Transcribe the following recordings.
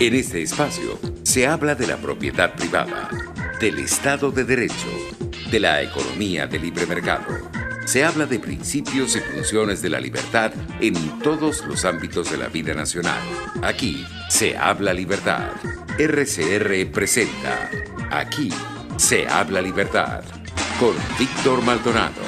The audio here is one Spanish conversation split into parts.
En este espacio se habla de la propiedad privada, del Estado de Derecho, de la economía de libre mercado. Se habla de principios y funciones de la libertad en todos los ámbitos de la vida nacional. Aquí se habla libertad. RCR presenta Aquí se habla libertad con Víctor Maldonado.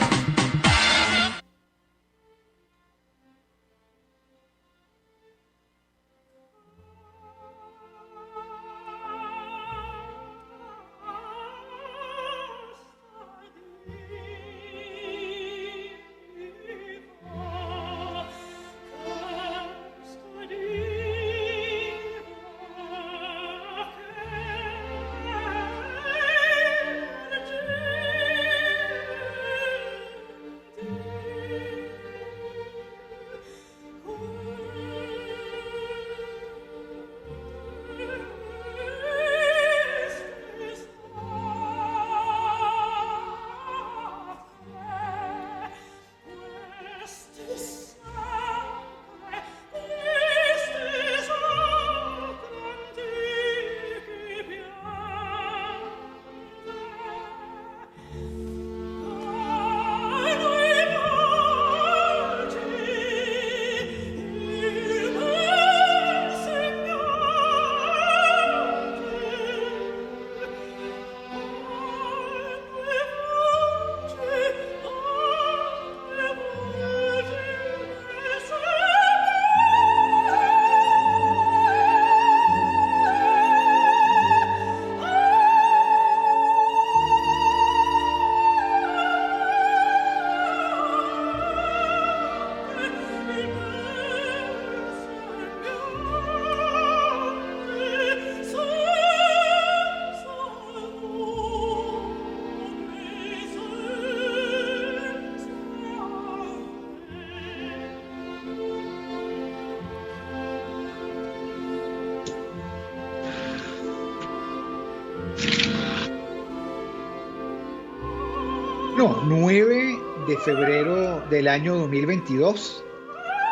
No, 9 de febrero del año 2022,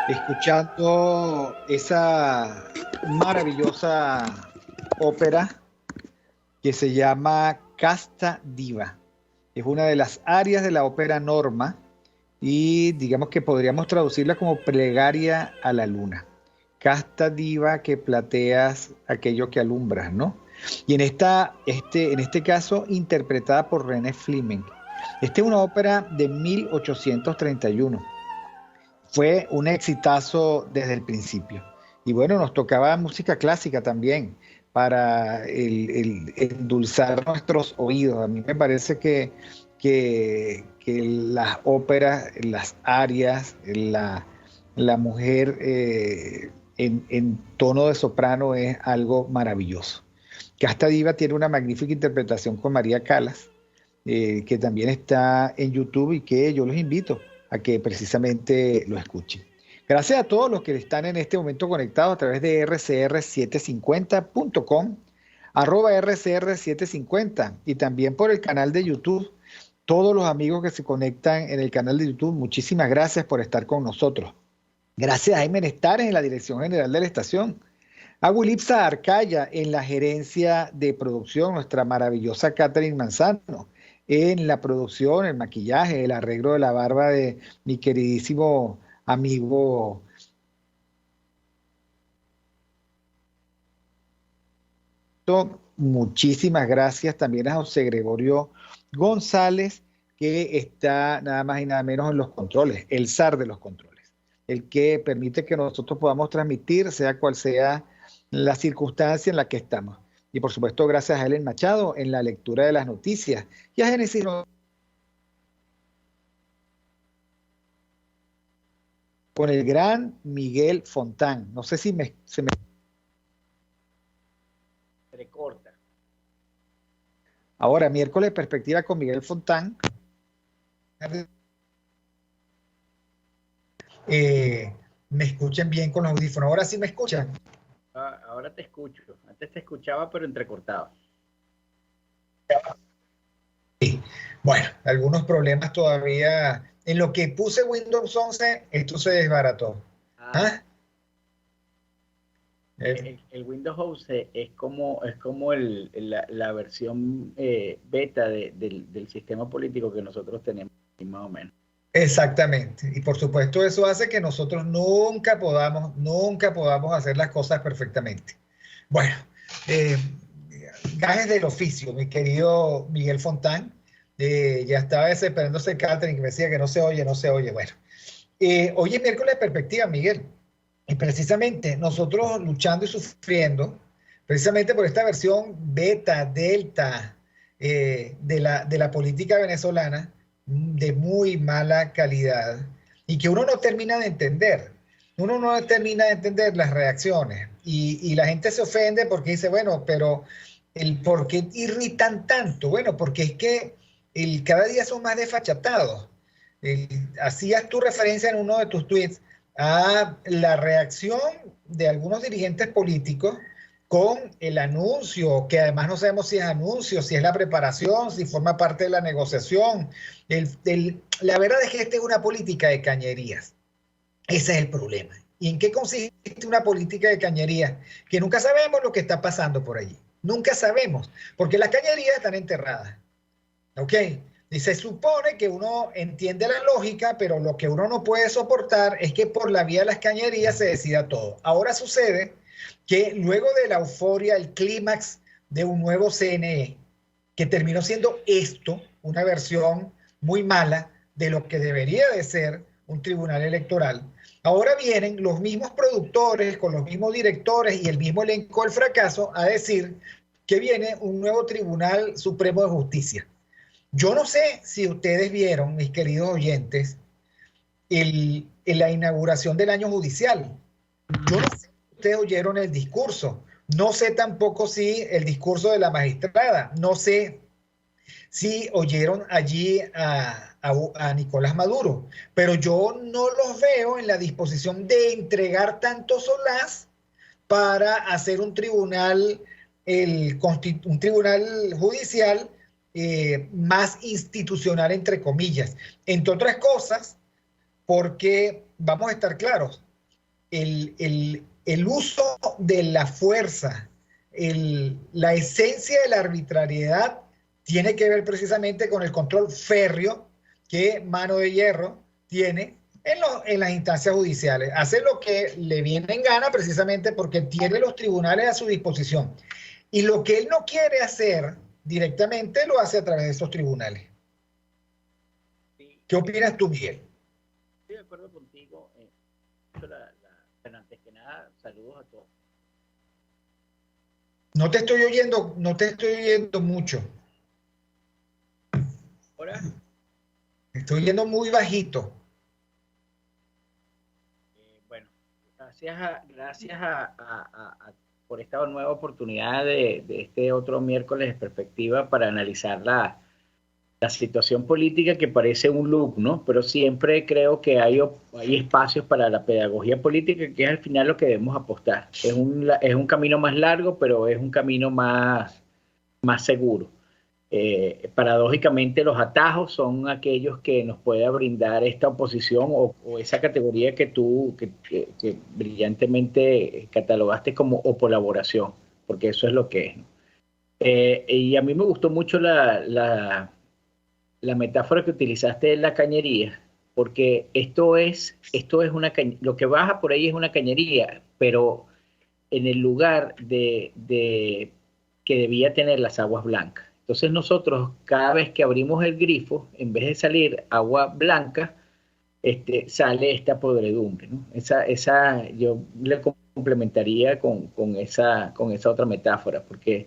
escuchando esa maravillosa ópera que se llama Casta Diva. Es una de las arias de la ópera Norma y digamos que podríamos traducirla como plegaria a la luna. Casta diva que plateas aquello que alumbras, ¿no? Y en este caso interpretada por René Fleming. Esta es una ópera de 1831. Fue un exitazo desde el principio. Y bueno, nos tocaba música clásica también para endulzar nuestros oídos. A mí me parece que las óperas, las arias, la mujer en tono de soprano es algo maravilloso. Casta Diva tiene una magnífica interpretación con María Callas, que también está en YouTube y que yo los invito a que precisamente lo escuchen. Gracias a todos los que están en este momento conectados a través de rcr750.com, @rcr750 y también por el canal de YouTube. Todos los amigos que se conectan en el canal de YouTube, muchísimas gracias por estar con nosotros. Gracias a Jaime Nestares en la dirección general de la estación. A Wilipsa Arcaya en la gerencia de producción, nuestra maravillosa Catherine Manzano en la producción, el maquillaje, el arreglo de la barba de mi queridísimo amigo muchísimas gracias también a José Gregorio González, que está nada más y nada menos en los controles, el zar de los controles, el que permite que nosotros podamos transmitir, sea cual sea la circunstancia en la que estamos. Y por supuesto, gracias a Helen Machado en la lectura de las noticias y a Génesis con el gran Miguel Fontán. No sé si se me recorta. Ahora, miércoles perspectiva con Miguel Fontán. Me escuchen bien con los audífonos. Ahora sí me escuchan. Ahora te escucho. Antes te escuchaba, pero entrecortado. Sí. Bueno, algunos problemas todavía. En lo que puse Windows 11, esto se desbarató. ¿Ah? El Windows 11 es como la versión beta del sistema político que nosotros tenemos, más o menos. Exactamente. Y por supuesto eso hace que nosotros nunca podamos hacer las cosas perfectamente. Bueno, eh, gajes del oficio, mi querido Miguel Fontán. Ya estaba desesperándose Catherine, que me decía que no se oye, no se oye. Bueno, hoy es miércoles de perspectiva, Miguel. Y precisamente nosotros luchando y sufriendo, precisamente por esta versión beta, delta de la política venezolana, de muy mala calidad, y que uno no termina de entender. Uno no termina de entender las reacciones. Y la gente se ofende porque dice, bueno, pero ¿por qué irritan tanto? Bueno, porque es que cada día son más desfachatados. Hacías tu referencia en uno de tus tweets a la reacción de algunos dirigentes políticos con el anuncio, que además no sabemos si es anuncio, si es la preparación, si forma parte de la negociación. La verdad es que esta es una política de cañerías. Ese es el problema. ¿Y en qué consiste una política de cañerías? Que nunca sabemos lo que está pasando por allí. Nunca sabemos, porque las cañerías están enterradas. ¿Ok? Y se supone que uno entiende la lógica, pero lo que uno no puede soportar es que por la vía de las cañerías se decida todo. Ahora sucede que luego de la euforia, el clímax de un nuevo CNE, que terminó siendo esto, una versión muy mala de lo que debería de ser un tribunal electoral, ahora vienen los mismos productores, con los mismos directores y el mismo elenco del fracaso a decir que viene un nuevo Tribunal Supremo de Justicia. Yo no sé si ustedes vieron, mis queridos oyentes, la inauguración del año judicial. Yo no sé si ustedes oyeron el discurso. No sé tampoco si el discurso de la magistrada. No sé si oyeron allí a Nicolás Maduro. Pero yo no los veo en la disposición de entregar tanto solaz para hacer un tribunal judicial más institucional, entre comillas. Entre otras cosas, porque vamos a estar claros, el uso de la fuerza, la esencia de la arbitrariedad tiene que ver precisamente con el control férreo que Mano de Hierro tiene en las instancias judiciales. Hace lo que le viene en gana precisamente porque tiene los tribunales a su disposición. Y lo que él no quiere hacer directamente lo hace a través de esos tribunales. ¿Qué opinas tú, Miguel? Estoy de acuerdo contigo. Pero antes que nada, saludos a todos. No te estoy oyendo mucho. ¿Ahora? Te estoy oyendo muy bajito. Bueno, gracias por esta nueva oportunidad de este otro miércoles de perspectiva para analizar la situación política, que parece un loop, ¿no? Pero siempre creo que hay espacios para la pedagogía política, que es al final lo que debemos apostar. Es un camino más largo, pero es un camino más seguro. Paradójicamente, los atajos son aquellos que nos pueda brindar esta oposición o esa categoría que tú que brillantemente catalogaste como opolaboración, porque eso es lo que es, ¿no? Y a mí me gustó mucho la metáfora que utilizaste de la cañería, porque esto es lo que baja por ahí es una cañería, pero en el lugar de que debía tener las aguas blancas. Entonces nosotros, cada vez que abrimos el grifo, en vez de salir agua blanca, sale esta podredumbre, ¿no? Yo le complementaría con esa otra metáfora, porque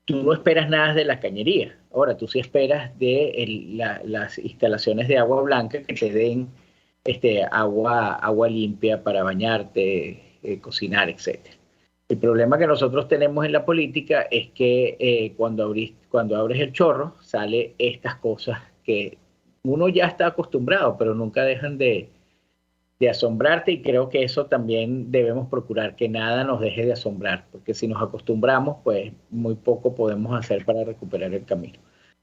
tú no esperas nada de la cañería. Ahora, tú sí esperas de las instalaciones de agua blanca que te den agua limpia para bañarte, cocinar, etc. El problema que nosotros tenemos en la política es que cuando abres el chorro, sale estas cosas que uno ya está acostumbrado, pero nunca dejan de asombrarte, y creo que eso también debemos procurar, que nada nos deje de asombrar, porque si nos acostumbramos, pues muy poco podemos hacer para recuperar el camino.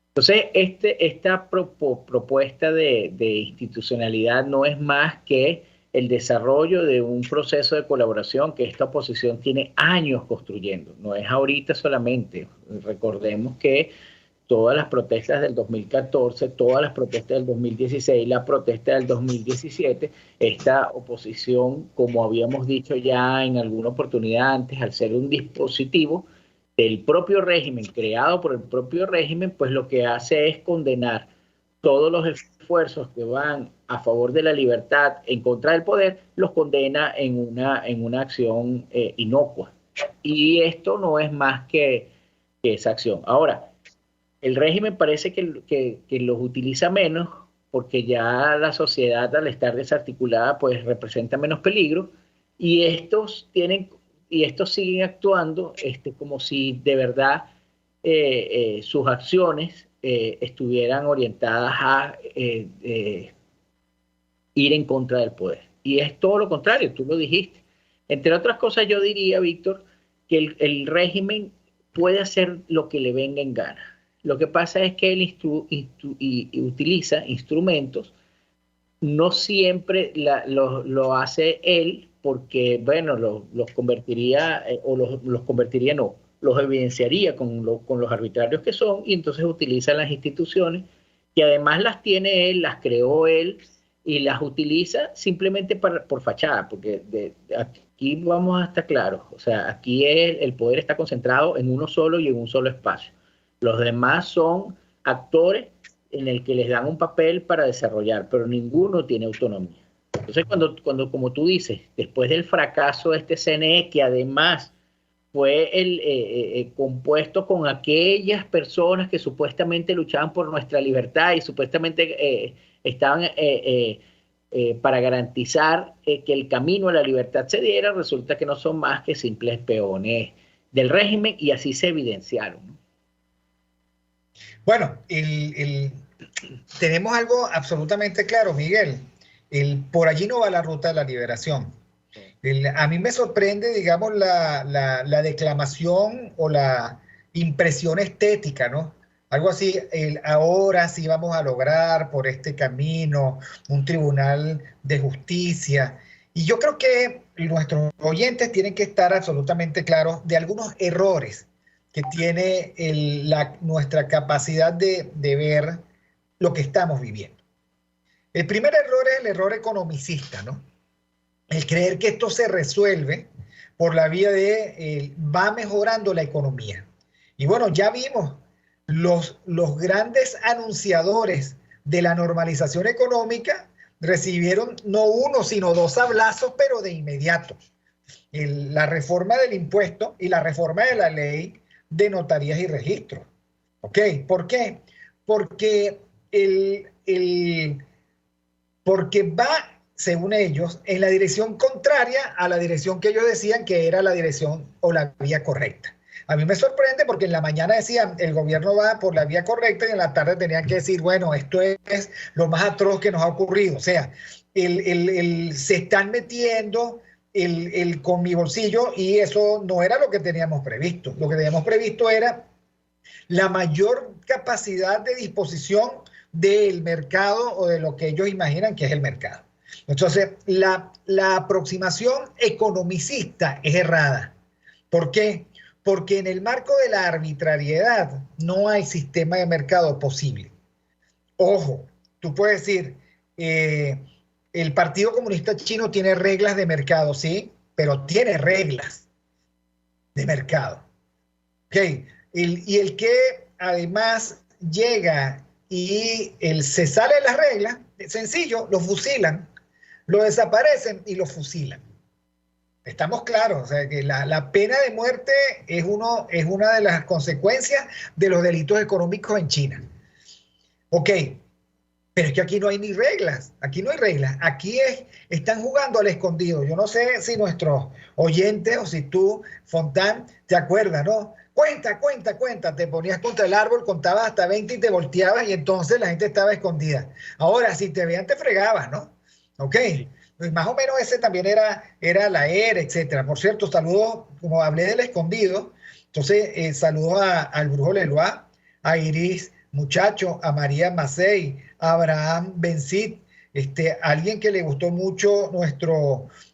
Entonces, esta propuesta de institucionalidad no es más que el desarrollo de un proceso de colaboración que esta oposición tiene años construyendo. No es ahorita solamente. Recordemos que todas las protestas del 2014, todas las protestas del 2016, la protesta del 2017, esta oposición, como habíamos dicho ya en alguna oportunidad antes, al ser un dispositivo del propio régimen, creado por el propio régimen, pues lo que hace es condenar todos los esfuerzos que van a favor de la libertad en contra del poder, los condena en una acción inocua. Y esto no es más que esa acción. Ahora, el régimen parece que los utiliza menos porque ya la sociedad, al estar desarticulada, pues representa menos peligro, y estos siguen actuando como si de verdad sus acciones estuvieran orientadas a ir en contra del poder. Y es todo lo contrario, tú lo dijiste. Entre otras cosas, yo diría, Víctor, que el régimen puede hacer lo que le venga en gana. Lo que pasa es que él utiliza instrumentos, no siempre lo hace él, porque, bueno, los convertiría, los evidenciaría con los arbitrarios que son, y entonces utiliza las instituciones, que además las tiene él, las creó él, y las utiliza simplemente por fachada, porque aquí vamos a estar claros, o sea, aquí el poder está concentrado en uno solo y en un solo espacio. Los demás son actores en el que les dan un papel para desarrollar, pero ninguno tiene autonomía. Entonces, cuando como tú dices, después del fracaso de este CNE, que además fue compuesto con aquellas personas que supuestamente luchaban por nuestra libertad y supuestamente estaban para garantizar que el camino a la libertad se diera, resulta que no son más que simples peones del régimen, y así se evidenciaron, ¿no? Bueno, tenemos algo absolutamente claro, Miguel. Por allí no va la ruta de la liberación. A mí me sorprende, digamos, la declamación o la impresión estética, ¿no? Algo así, ahora sí vamos a lograr por este camino un tribunal de justicia. Y yo creo que nuestros oyentes tienen que estar absolutamente claros de algunos errores que tiene nuestra capacidad de ver lo que estamos viviendo. El primer error es el error economicista, ¿no? El creer que esto se resuelve por la vía de va mejorando la economía. Y bueno, ya vimos los grandes anunciadores de la normalización económica recibieron no uno, sino dos sablazos, pero de inmediato. La reforma del impuesto y la reforma de la ley de notarías y registros. ¿Ok? ¿Por qué? Porque porque va, según ellos, en la dirección contraria a la dirección que ellos decían que era la dirección o la vía correcta. A mí me sorprende porque en la mañana decían el gobierno va por la vía correcta y en la tarde tenían que decir, bueno, esto es lo más atroz que nos ha ocurrido. O sea, se están metiendo con mi bolsillo, y eso no era lo que teníamos previsto. Lo que teníamos previsto era la mayor capacidad de disposición del mercado o de lo que ellos imaginan que es el mercado. Entonces, la aproximación economicista es errada. ¿Por qué? Porque en el marco de la arbitrariedad no hay sistema de mercado posible. Ojo, tú puedes decir, el Partido Comunista Chino tiene reglas de mercado, sí, pero tiene reglas de mercado. Okay. Y el que además llega y se sale de las reglas, sencillo, lo fusilan, lo desaparecen y lo fusilan. Estamos claros, o sea, que la pena de muerte es una de las consecuencias de los delitos económicos en China. Ok, pero es que aquí no hay ni reglas, aquí no hay reglas, aquí están jugando al escondido. Yo no sé si nuestros oyentes o si tú, Fontán, te acuerdas, ¿no? Cuenta, te ponías contra el árbol, contabas hasta 20 y te volteabas, y entonces la gente estaba escondida. Ahora, si te veían, te fregabas, ¿no? Ok, pues más o menos ese también era la era, etcétera. Por cierto, saludos, como hablé del escondido, entonces saludos al Brujo Leloa, a Iris Muchacho, a María Macei, a Abraham Bencit, Alguien que le gustó mucho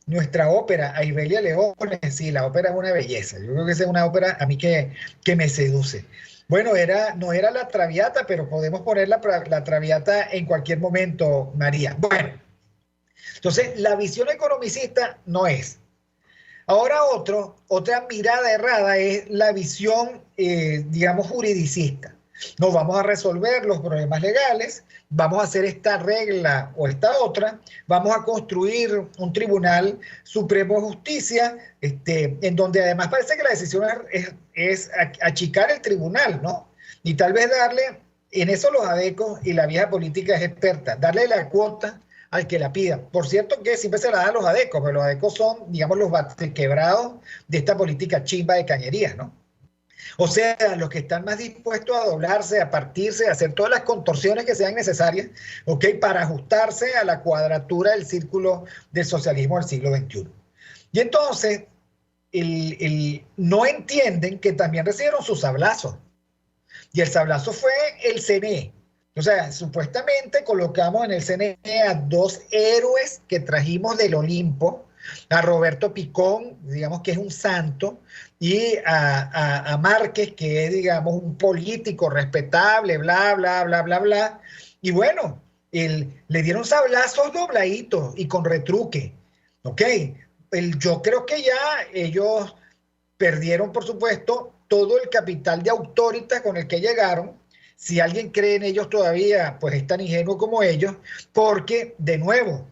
nuestra ópera, a Ibelia Leones, sí, la ópera es una belleza. Yo creo que esa es una ópera a mí que me seduce. Bueno, no era la Traviata, pero podemos poner la Traviata en cualquier momento, María. Bueno, entonces la visión economicista no es. Ahora otra mirada errada es la visión, digamos, juridicista. No vamos a resolver los problemas legales, vamos a hacer esta regla o esta otra, vamos a construir un tribunal supremo de justicia, en donde además parece que la decisión es achicar el tribunal, ¿no? Y tal vez darle, en eso los adecos y la vieja política es experta, darle la cuota al que la pida. Por cierto que siempre se la dan a los adecos, pero los adecos son, digamos, los batequebrados de esta política chimba de cañerías, ¿no? O sea, los que están más dispuestos a doblarse, a partirse, a hacer todas las contorsiones que sean necesarias, ¿ok? Para ajustarse a la cuadratura del círculo del socialismo del siglo XXI. Y entonces, no entienden que también recibieron sus sablazos. Y el sablazo fue el CNE. O sea, supuestamente colocamos en el CNE a dos héroes que trajimos del Olimpo, a Roberto Picón, digamos que es un santo, y a Márquez, que es, digamos, un político respetable, bla, bla, bla, bla, bla. Y bueno, le dieron sablazos dobladitos y con retruque. ¿Ok? Yo creo que ya ellos perdieron, por supuesto, todo el capital de autoritas con el que llegaron. Si alguien cree en ellos todavía, pues es tan ingenuo como ellos, porque, de nuevo,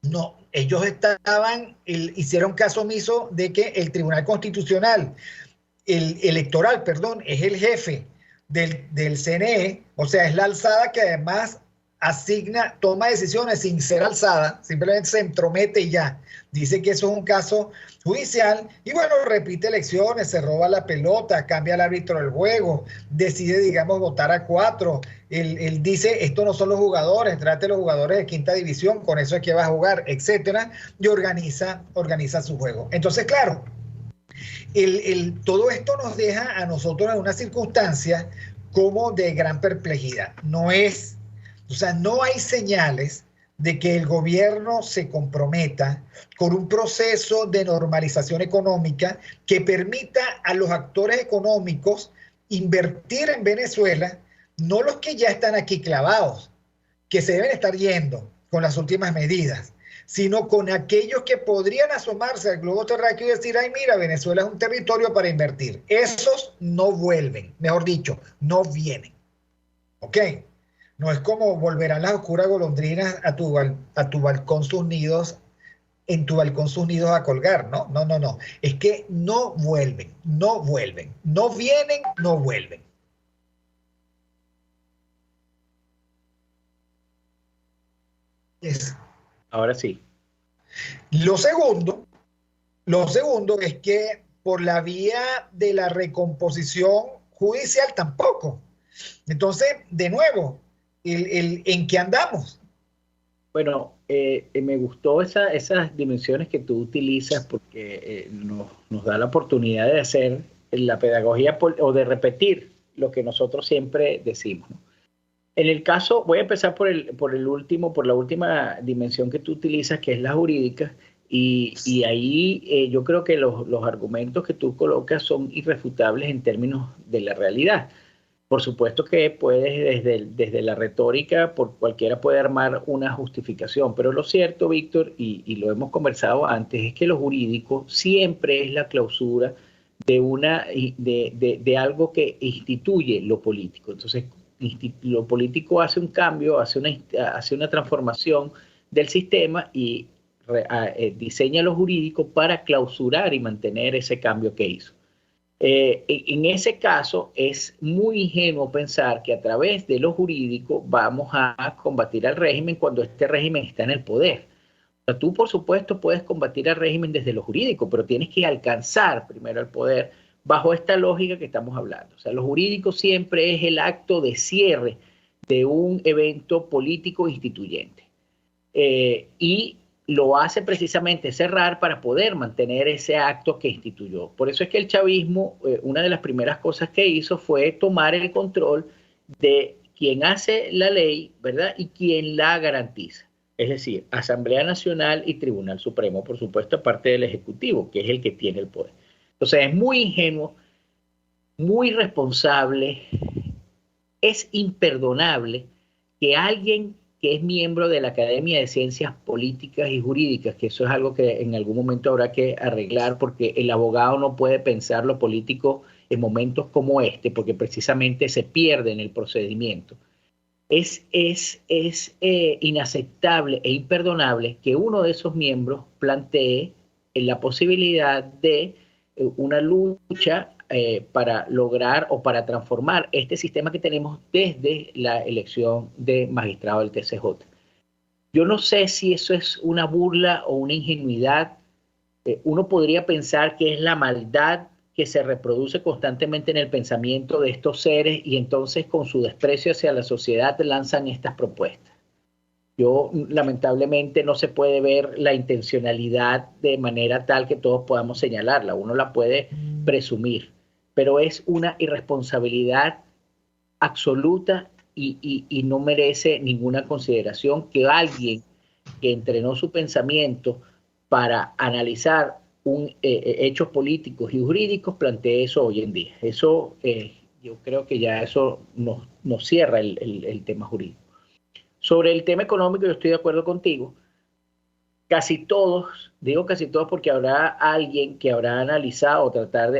no, ellos hicieron caso omiso de que el Tribunal Constitucional, electoral, perdón, es el jefe del CNE, o sea, es la alzada que además toma decisiones sin ser alzada, simplemente se entromete y ya. Dice que eso es un caso judicial y bueno, repite elecciones, se roba la pelota, cambia el árbitro del juego, decide, digamos, votar a 4. Él dice, estos no son los jugadores, trate los jugadores de quinta división, con eso es que va a jugar, etcétera, y organiza su juego. Entonces, claro, todo esto nos deja a nosotros en una circunstancia como de gran perplejidad. No hay señales de que el gobierno se comprometa con un proceso de normalización económica que permita a los actores económicos invertir en Venezuela, no los que ya están aquí clavados, que se deben estar yendo con las últimas medidas, sino con aquellos que podrían asomarse al globo terráqueo y decir, ay, mira, Venezuela es un territorio para invertir. Esos no vuelven, mejor dicho, no vienen. ¿Ok? No es como volverán las oscuras golondrinas a tu balcón sus nidos, en tu balcón sus nidos a colgar, ¿no? No. Es que no vuelven. No vienen, no vuelven. Ahora sí. Lo segundo es que por la vía de la recomposición judicial tampoco. Entonces, de nuevo, ¿en qué andamos? Bueno, me gustó esas dimensiones que tú utilizas porque nos da la oportunidad de hacer la pedagogía o de repetir lo que nosotros siempre decimos, ¿no? En el caso, voy a empezar por la última dimensión que tú utilizas, que es la jurídica, y ahí yo creo que los argumentos que tú colocas son irrefutables en términos de la realidad. Por supuesto que puedes, desde la retórica, cualquiera puede armar una justificación, pero lo cierto, Víctor, y lo hemos conversado antes, es que lo jurídico siempre es la clausura de algo que instituye lo político. Entonces, lo político hace un cambio, hace una transformación del sistema y diseña lo jurídico para clausurar y mantener ese cambio que hizo. En ese caso es muy ingenuo pensar que a través de lo jurídico vamos a combatir al régimen cuando este régimen está en el poder. O sea, tú, por supuesto, puedes combatir al régimen desde lo jurídico, pero tienes que alcanzar primero el poder bajo esta lógica que estamos hablando. O sea, lo jurídico siempre es el acto de cierre de un evento político instituyente. Y lo hace precisamente cerrar para poder mantener ese acto que instituyó. Por eso es que el chavismo, una de las primeras cosas que hizo fue tomar el control de quien hace la ley, ¿verdad? Y quien la garantiza. Es decir, Asamblea Nacional y Tribunal Supremo, por supuesto, aparte del Ejecutivo, que es el que tiene el poder. Entonces es muy ingenuo, muy irresponsable, es imperdonable que alguien que es miembro de la Academia de Ciencias Políticas y Jurídicas, que eso es algo que en algún momento habrá que arreglar, porque el abogado no puede pensar lo político en momentos como este, porque precisamente se pierde en el procedimiento. Es inaceptable e imperdonable que uno de esos miembros plantee la posibilidad de una lucha para lograr o para transformar este sistema que tenemos desde la elección de magistrado del TCJ. Yo no sé si eso es una burla o una ingenuidad. Uno podría pensar que es la maldad que se reproduce constantemente en el pensamiento de estos seres y entonces con su desprecio hacia la sociedad lanzan estas propuestas. Yo, lamentablemente, no se puede ver la intencionalidad de manera tal que todos podamos señalarla. Uno la puede presumir, pero es una irresponsabilidad absoluta y no merece ninguna consideración que alguien que entrenó su pensamiento para analizar hechos políticos y jurídicos plantee eso hoy en día. Eso, yo creo que ya eso nos cierra el tema jurídico. Sobre el tema económico, yo estoy de acuerdo contigo. Casi todos, digo casi todos porque habrá alguien que habrá analizado,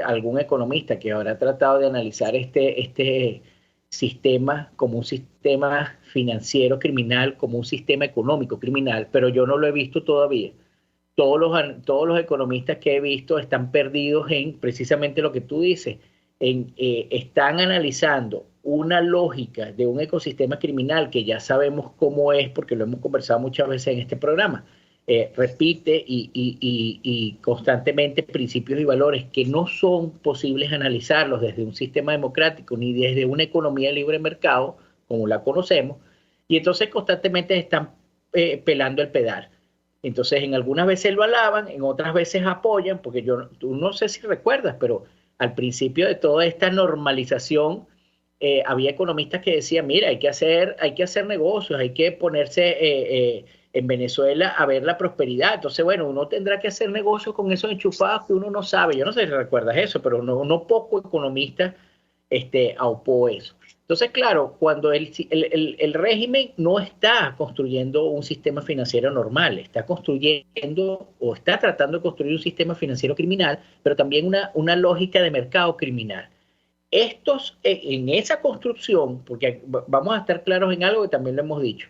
algún economista que habrá tratado de analizar este sistema como un sistema financiero criminal, como un sistema económico criminal, pero yo no lo he visto todavía. Todos los economistas que he visto están perdidos en precisamente lo que tú dices, están analizando una lógica de un ecosistema criminal que ya sabemos cómo es, porque lo hemos conversado muchas veces en este programa. Repite y constantemente principios y valores que no son posibles analizarlos desde un sistema democrático ni desde una economía de libre mercado, como la conocemos, y entonces constantemente están pelando el pedal. Entonces, en algunas veces lo alaban, en otras veces apoyan, porque tú no sé si recuerdas, pero al principio de toda esta normalización, había economistas que decían, mira, hay que hacer negocios, hay que ponerse en Venezuela a ver la prosperidad. Entonces, bueno, uno tendrá que hacer negocios con esos enchufados que uno no sabe. Yo no sé si recuerdas eso, pero no poco economista aupó eso. Entonces, claro, cuando el régimen no está construyendo un sistema financiero normal, está construyendo o está tratando de construir un sistema financiero criminal, pero también una lógica de mercado criminal. En esa construcción, porque vamos a estar claros en algo que también lo hemos dicho,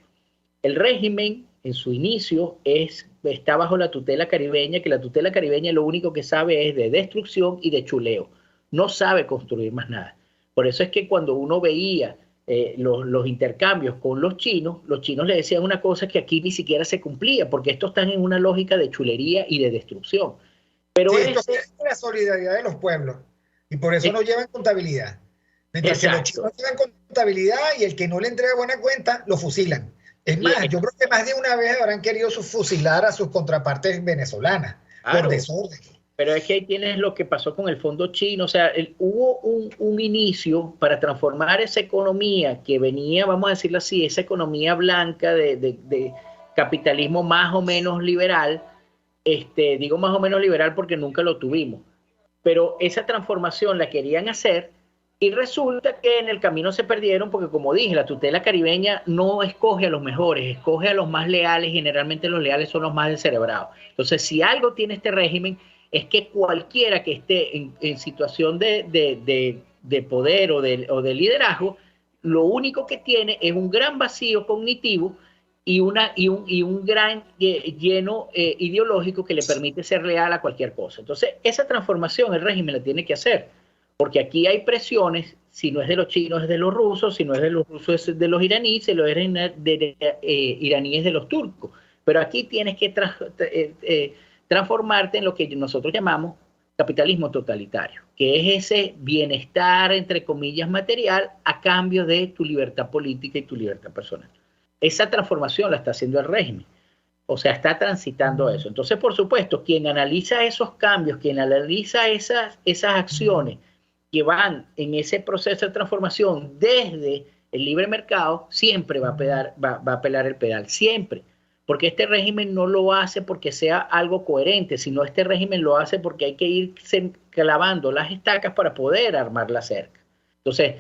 el régimen en su inicio está bajo la tutela caribeña, que la tutela caribeña lo único que sabe es de destrucción y de chuleo, no sabe construir más nada. Por eso es que cuando uno veía los intercambios con los chinos le decían una cosa que aquí ni siquiera se cumplía, porque estos están en una lógica de chulería y de destrucción. Pero sí, esto es la solidaridad de los pueblos, y por eso no llevan contabilidad. Mientras que los chinos llevan contabilidad y el que no le entrega buena cuenta, lo fusilan. Es más, yo creo que más de una vez habrán querido fusilar a sus contrapartes venezolanas, claro, por desorden. Pero es que ahí tienes lo que pasó con el fondo chino. O sea, hubo un inicio para transformar esa economía que venía, vamos a decirlo así, esa economía blanca de capitalismo más o menos liberal. Digo más o menos liberal porque nunca lo tuvimos. Pero esa transformación la querían hacer y resulta que en el camino se perdieron porque, como dije, la tutela caribeña no escoge a los mejores, escoge a los más leales. Generalmente los leales son los más descerebrados. Entonces, si algo tiene este régimen es que cualquiera que esté en situación de poder o de liderazgo, lo único que tiene es un gran vacío cognitivo y un gran lleno ideológico que le permite ser leal a cualquier cosa. Entonces, esa transformación el régimen la tiene que hacer, porque aquí hay presiones, si no es de los chinos es de los rusos, si no es de los rusos es de los iraníes, si lo es de iraníes de los turcos. Pero aquí tienes que transformarte en lo que nosotros llamamos capitalismo totalitario, que es ese bienestar, entre comillas, material a cambio de tu libertad política y tu libertad personal. Esa transformación la está haciendo el régimen, o sea, está transitando eso. Entonces, por supuesto, quien analiza esos cambios, quien analiza esas acciones que van en ese proceso de transformación desde el libre mercado, siempre va a pelar el pedal, siempre. porque este régimen no lo hace porque sea algo coherente, sino este régimen lo hace porque hay que ir clavando las estacas para poder armar la cerca. Entonces,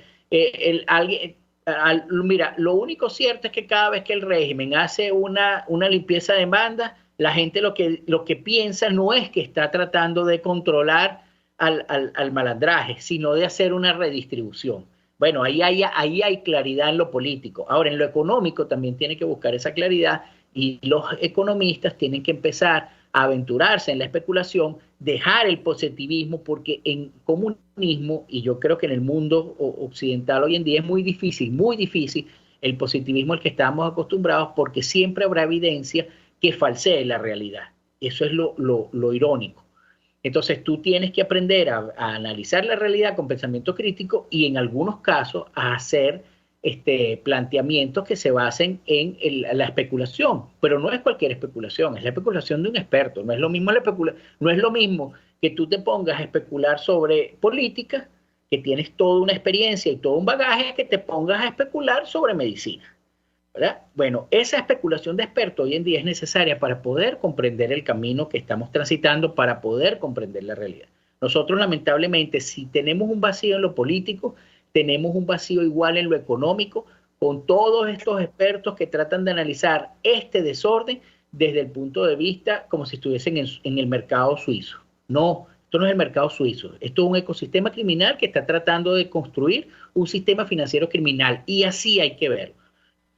mira, lo único cierto es que cada vez que el régimen hace una limpieza de bandas, la gente lo que piensa no es que está tratando de controlar al malandraje, sino de hacer una redistribución. Bueno, ahí hay claridad en lo político. Ahora, en lo económico también tiene que buscar esa claridad y los economistas tienen que empezar a aventurarse en la especulación, dejar el positivismo, porque en comunismo, y yo creo que en el mundo occidental hoy en día es muy difícil el positivismo al que estamos acostumbrados, porque siempre habrá evidencia que falsee la realidad. Eso es lo irónico. Entonces tú tienes que aprender a analizar la realidad con pensamiento crítico y en algunos casos a hacer planteamientos que se basen en la especulación, pero no es cualquier especulación, es la especulación de un experto. No es lo mismo que tú te pongas a especular sobre política, que tienes toda una experiencia y todo un bagaje, que te pongas a especular sobre medicina, ¿verdad? Bueno, esa especulación de experto hoy en día es necesaria para poder comprender el camino que estamos transitando, para poder comprender la realidad. Nosotros, lamentablemente, si tenemos un vacío en lo político, tenemos un vacío igual en lo económico, con todos estos expertos que tratan de analizar este desorden desde el punto de vista como si estuviesen en el mercado suizo. No, esto no es el mercado suizo, esto es un ecosistema criminal que está tratando de construir un sistema financiero criminal, y así hay que verlo.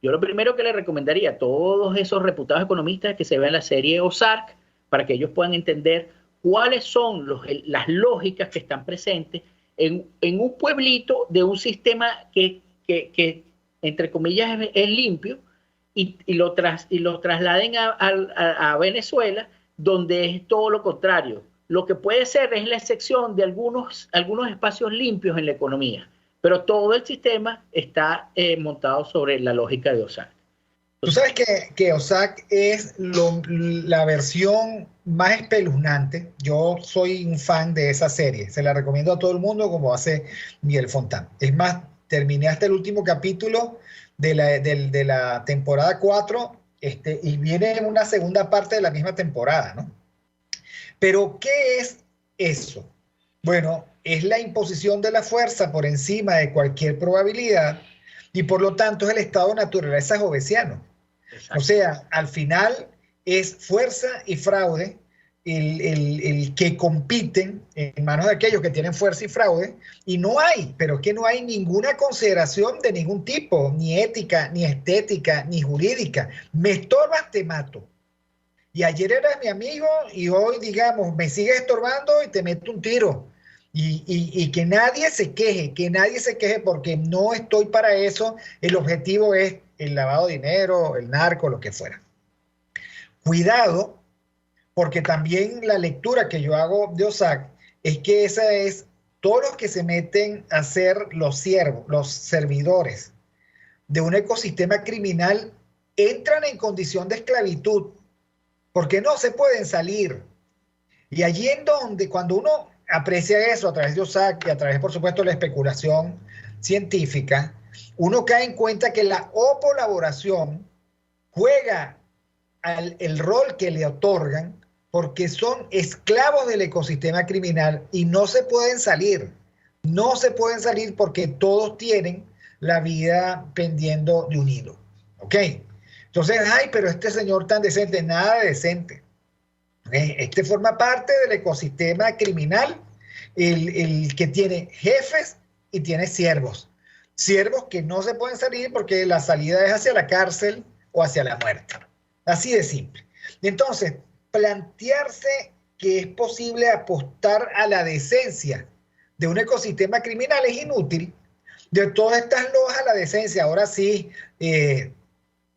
Yo lo primero que le recomendaría a todos esos reputados economistas es que se vean la serie Ozark, para que ellos puedan entender cuáles son las lógicas que están presentes en un pueblito de un sistema que entre comillas, es limpio, y lo trasladen a Venezuela, donde es todo lo contrario. Lo que puede ser es la excepción de algunos espacios limpios en la economía, pero todo el sistema está montado sobre la lógica de Ozark. Tú sabes que Ozark es la versión más espeluznante. Yo soy un fan de esa serie. Se la recomiendo a todo el mundo, como hace Miguel Fontán. Es más, terminé hasta el último capítulo de la temporada 4 y viene una segunda parte de la misma temporada, ¿no? Pero, ¿qué es eso? Bueno, es la imposición de la fuerza por encima de cualquier probabilidad y por lo tanto es el estado de naturaleza jovesiano. Exacto. O sea, al final es fuerza y fraude el que compiten en manos de aquellos que tienen fuerza y fraude, y pero es que no hay ninguna consideración de ningún tipo, ni ética, ni estética, ni jurídica. Me estorbas, te mato. Y ayer eras mi amigo y hoy, digamos, me sigues estorbando y te meto un tiro. Y que nadie se queje porque no estoy para eso. El objetivo es el lavado de dinero, el narco, lo que fuera. Cuidado, porque también la lectura que yo hago de Ozark es que esa es todos los que se meten a ser los servidores de un ecosistema criminal entran en condición de esclavitud porque no se pueden salir. Y allí en donde, cuando uno aprecia eso a través de Ozark y a través, por supuesto, de la especulación científica, uno cae en cuenta que la colaboración juega el rol que le otorgan porque son esclavos del ecosistema criminal y no se pueden salir. No se pueden salir porque todos tienen la vida pendiendo de un hilo. ¿Ok? Entonces, pero este señor tan decente, nada de decente. Este forma parte del ecosistema criminal, el que tiene jefes y tiene siervos. Siervos que no se pueden salir porque la salida es hacia la cárcel o hacia la muerte. Así de simple. Entonces, plantearse que es posible apostar a la decencia de un ecosistema criminal es inútil. De todas estas loas a la decencia, ahora sí,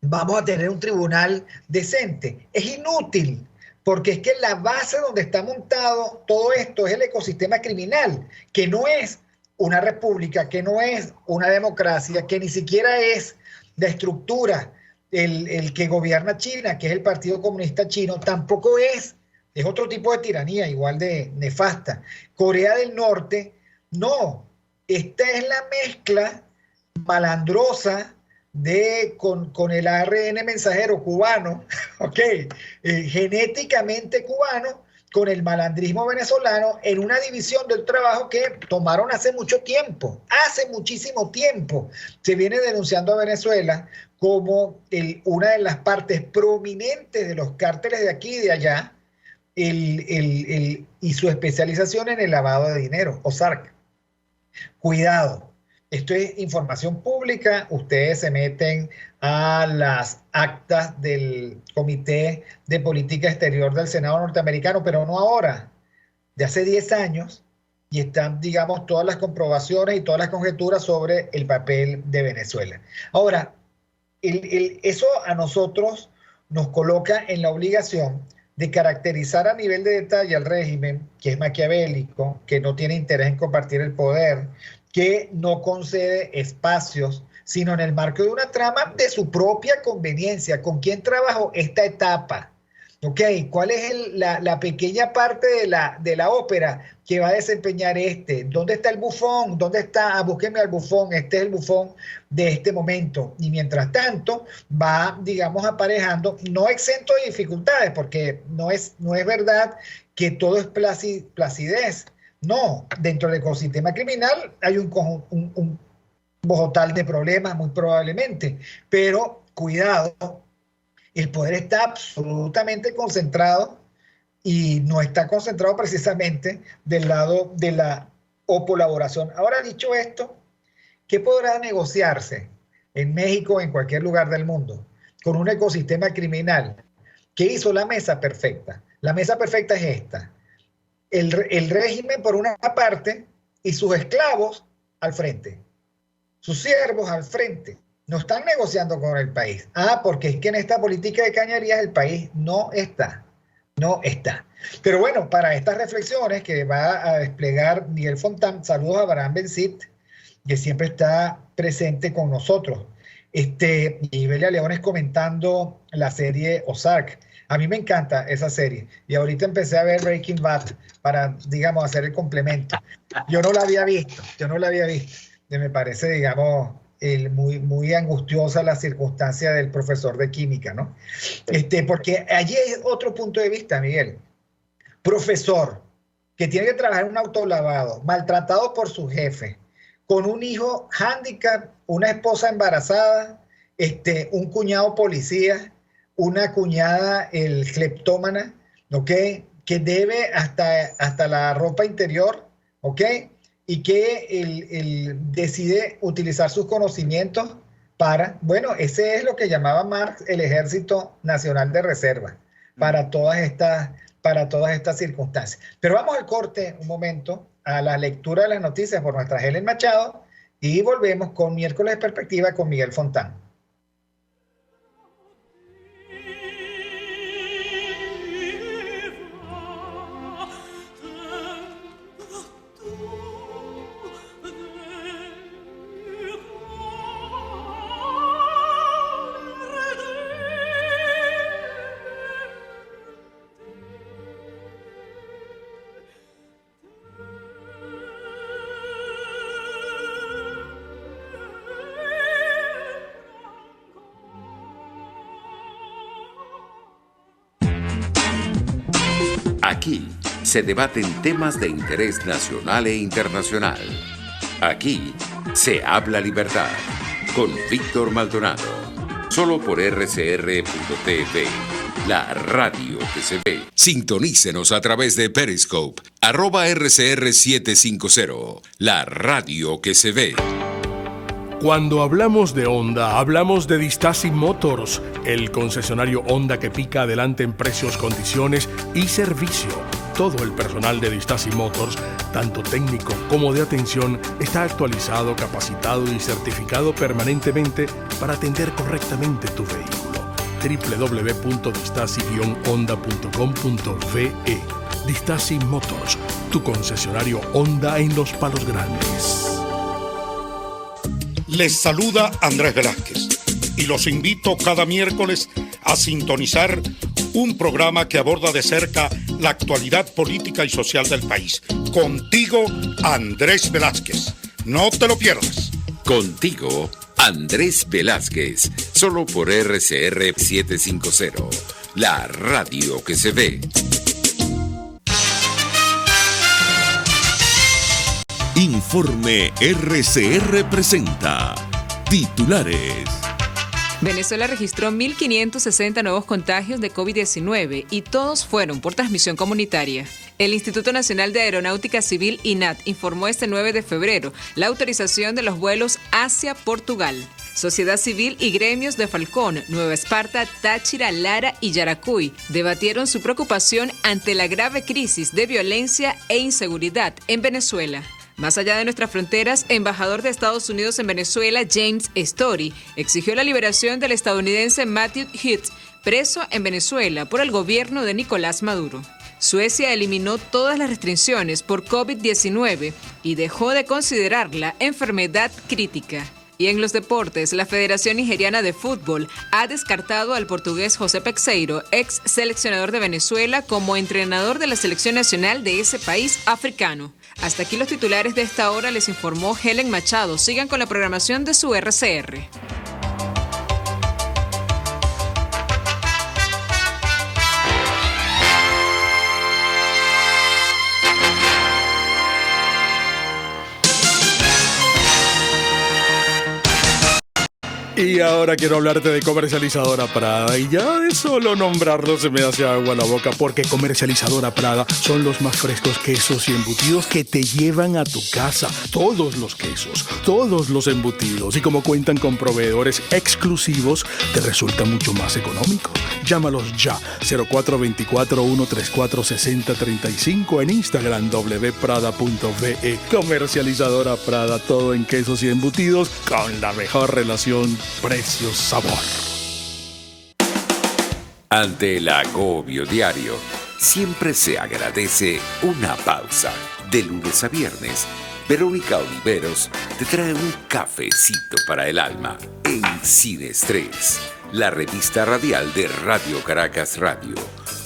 vamos a tener un tribunal decente. Es inútil, porque es que la base donde está montado todo esto es el ecosistema criminal, que no es una república, que no es una democracia, que ni siquiera es la estructura, el que gobierna China, que es el Partido Comunista Chino, tampoco es otro tipo de tiranía, igual de nefasta. Corea del Norte, no, esta es la mezcla malandrosa con el ARN mensajero cubano, ¿ok? Genéticamente cubano, con el malandrismo venezolano, en una división del trabajo que tomaron hace mucho tiempo, hace muchísimo tiempo. Se viene denunciando a Venezuela como una de las partes prominentes de los cárteles de aquí y de allá, y su especialización en el lavado de dinero, OSARC. Cuidado, esto es información pública, ustedes se meten a las actas del Comité de Política Exterior del Senado norteamericano, pero no ahora, de hace 10 años, y están, digamos, todas las comprobaciones y todas las conjeturas sobre el papel de Venezuela. Ahora, eso a nosotros nos coloca en la obligación de caracterizar a nivel de detalle al régimen, que es maquiavélico, que no tiene interés en compartir el poder, que no concede espacios, sino en el marco de una trama de su propia conveniencia. ¿Con quién trabajó esta etapa? ¿Ok? ¿Cuál es la pequeña parte de la ópera que va a desempeñar este? ¿Dónde está el bufón? ¿Dónde está? Búsquenme al bufón. Este es el bufón de este momento. Y mientras tanto va, digamos, aparejando, no exento de dificultades, porque no es verdad que todo es placidez. No, dentro del ecosistema criminal hay un bojotal de problemas, muy probablemente, pero cuidado, el poder está absolutamente concentrado y no está concentrado precisamente del lado de la colaboración. Ahora, dicho esto, ¿qué podrá negociarse en México o en cualquier lugar del mundo con un ecosistema criminal que hizo la mesa perfecta? La mesa perfecta es esta. El régimen por una parte y sus esclavos al frente, sus siervos al frente. No están negociando con el país. Porque es que en esta política de cañerías el país no está. Pero bueno, para estas reflexiones que va a desplegar Miguel Fontán, saludos a Abraham Bencit, que siempre está presente con nosotros. Y Belia Leones comentando la serie Ozark. A mí me encanta esa serie. Y ahorita empecé a ver Breaking Bad para, digamos, hacer el complemento. Yo no la había visto. Me parece, digamos, muy angustiosa la circunstancia del profesor de química, ¿no? Porque allí hay otro punto de vista, Miguel. Profesor que tiene que trabajar en un autolavado, maltratado por su jefe, con un hijo handicap, una esposa embarazada, un cuñado policía, una cuñada cleptómana, ¿ok? Que debe hasta la ropa interior, ¿ok? Y que él decide utilizar sus conocimientos para, bueno, ese es lo que llamaba Marx el Ejército Nacional de Reserva, para todas estas circunstancias. Pero vamos al corte un momento, a la lectura de las noticias por nuestra Helen Machado, y volvemos con Miércoles de Perspectiva con Miguel Fontán. Aquí se debaten temas de interés nacional e internacional. Aquí se habla libertad con Víctor Maldonado. Solo por RCR.tv, la radio que se ve. Sintonícenos a través de Periscope, @RCR750, la radio que se ve. Cuando hablamos de Honda, hablamos de Distaci Motors, el concesionario Honda que pica adelante en precios, condiciones y servicio. Todo el personal de Distaci Motors, tanto técnico como de atención, está actualizado, capacitado y certificado permanentemente para atender correctamente tu vehículo. www.distaci-honda.com.ve. Distaci Motors, tu concesionario Honda en Los Palos Grandes. Les saluda Andrés Velázquez y los invito cada miércoles a sintonizar un programa que aborda de cerca la actualidad política y social del país. Contigo, Andrés Velázquez. No te lo pierdas. Contigo, Andrés Velázquez, solo por RCR 750, la radio que se ve. Informe RCR presenta titulares. Venezuela registró 1.560 nuevos contagios de COVID-19 y todos fueron por transmisión comunitaria. El Instituto Nacional de Aeronáutica Civil, INAT, informó este 9 de febrero la autorización de los vuelos hacia Portugal. Sociedad Civil y gremios de Falcón, Nueva Esparta, Táchira, Lara y Yaracuy debatieron su preocupación ante la grave crisis de violencia e inseguridad en Venezuela. Más allá de nuestras fronteras, embajador de Estados Unidos en Venezuela, James Story, exigió la liberación del estadounidense Matthew Heath, preso en Venezuela por el gobierno de Nicolás Maduro. Suecia eliminó todas las restricciones por COVID-19 y dejó de considerarla enfermedad crítica. Y en los deportes, la Federación Nigeriana de Fútbol ha descartado al portugués José Pexeiro, ex seleccionador de Venezuela, como entrenador de la selección nacional de ese país africano. Hasta aquí los titulares de esta hora, les informó Helen Machado. Sigan con la programación de su RCR. Y ahora quiero hablarte de Comercializadora Prada, y ya de solo nombrarlo se me hace agua la boca, porque Comercializadora Prada son los más frescos quesos y embutidos que te llevan a tu casa. Todos los quesos, todos los embutidos, y como cuentan con proveedores exclusivos, te resulta mucho más económico. Llámalos ya, 0424-134-6035, en Instagram wprada.ve. Comercializadora Prada, todo en quesos y embutidos con la mejor relación precio-sabor. Ante el agobio diario, siempre se agradece una pausa. De lunes a viernes, Verónica Oliveros te trae un cafecito para el alma en Sin Estrés, la revista radial de Radio Caracas Radio,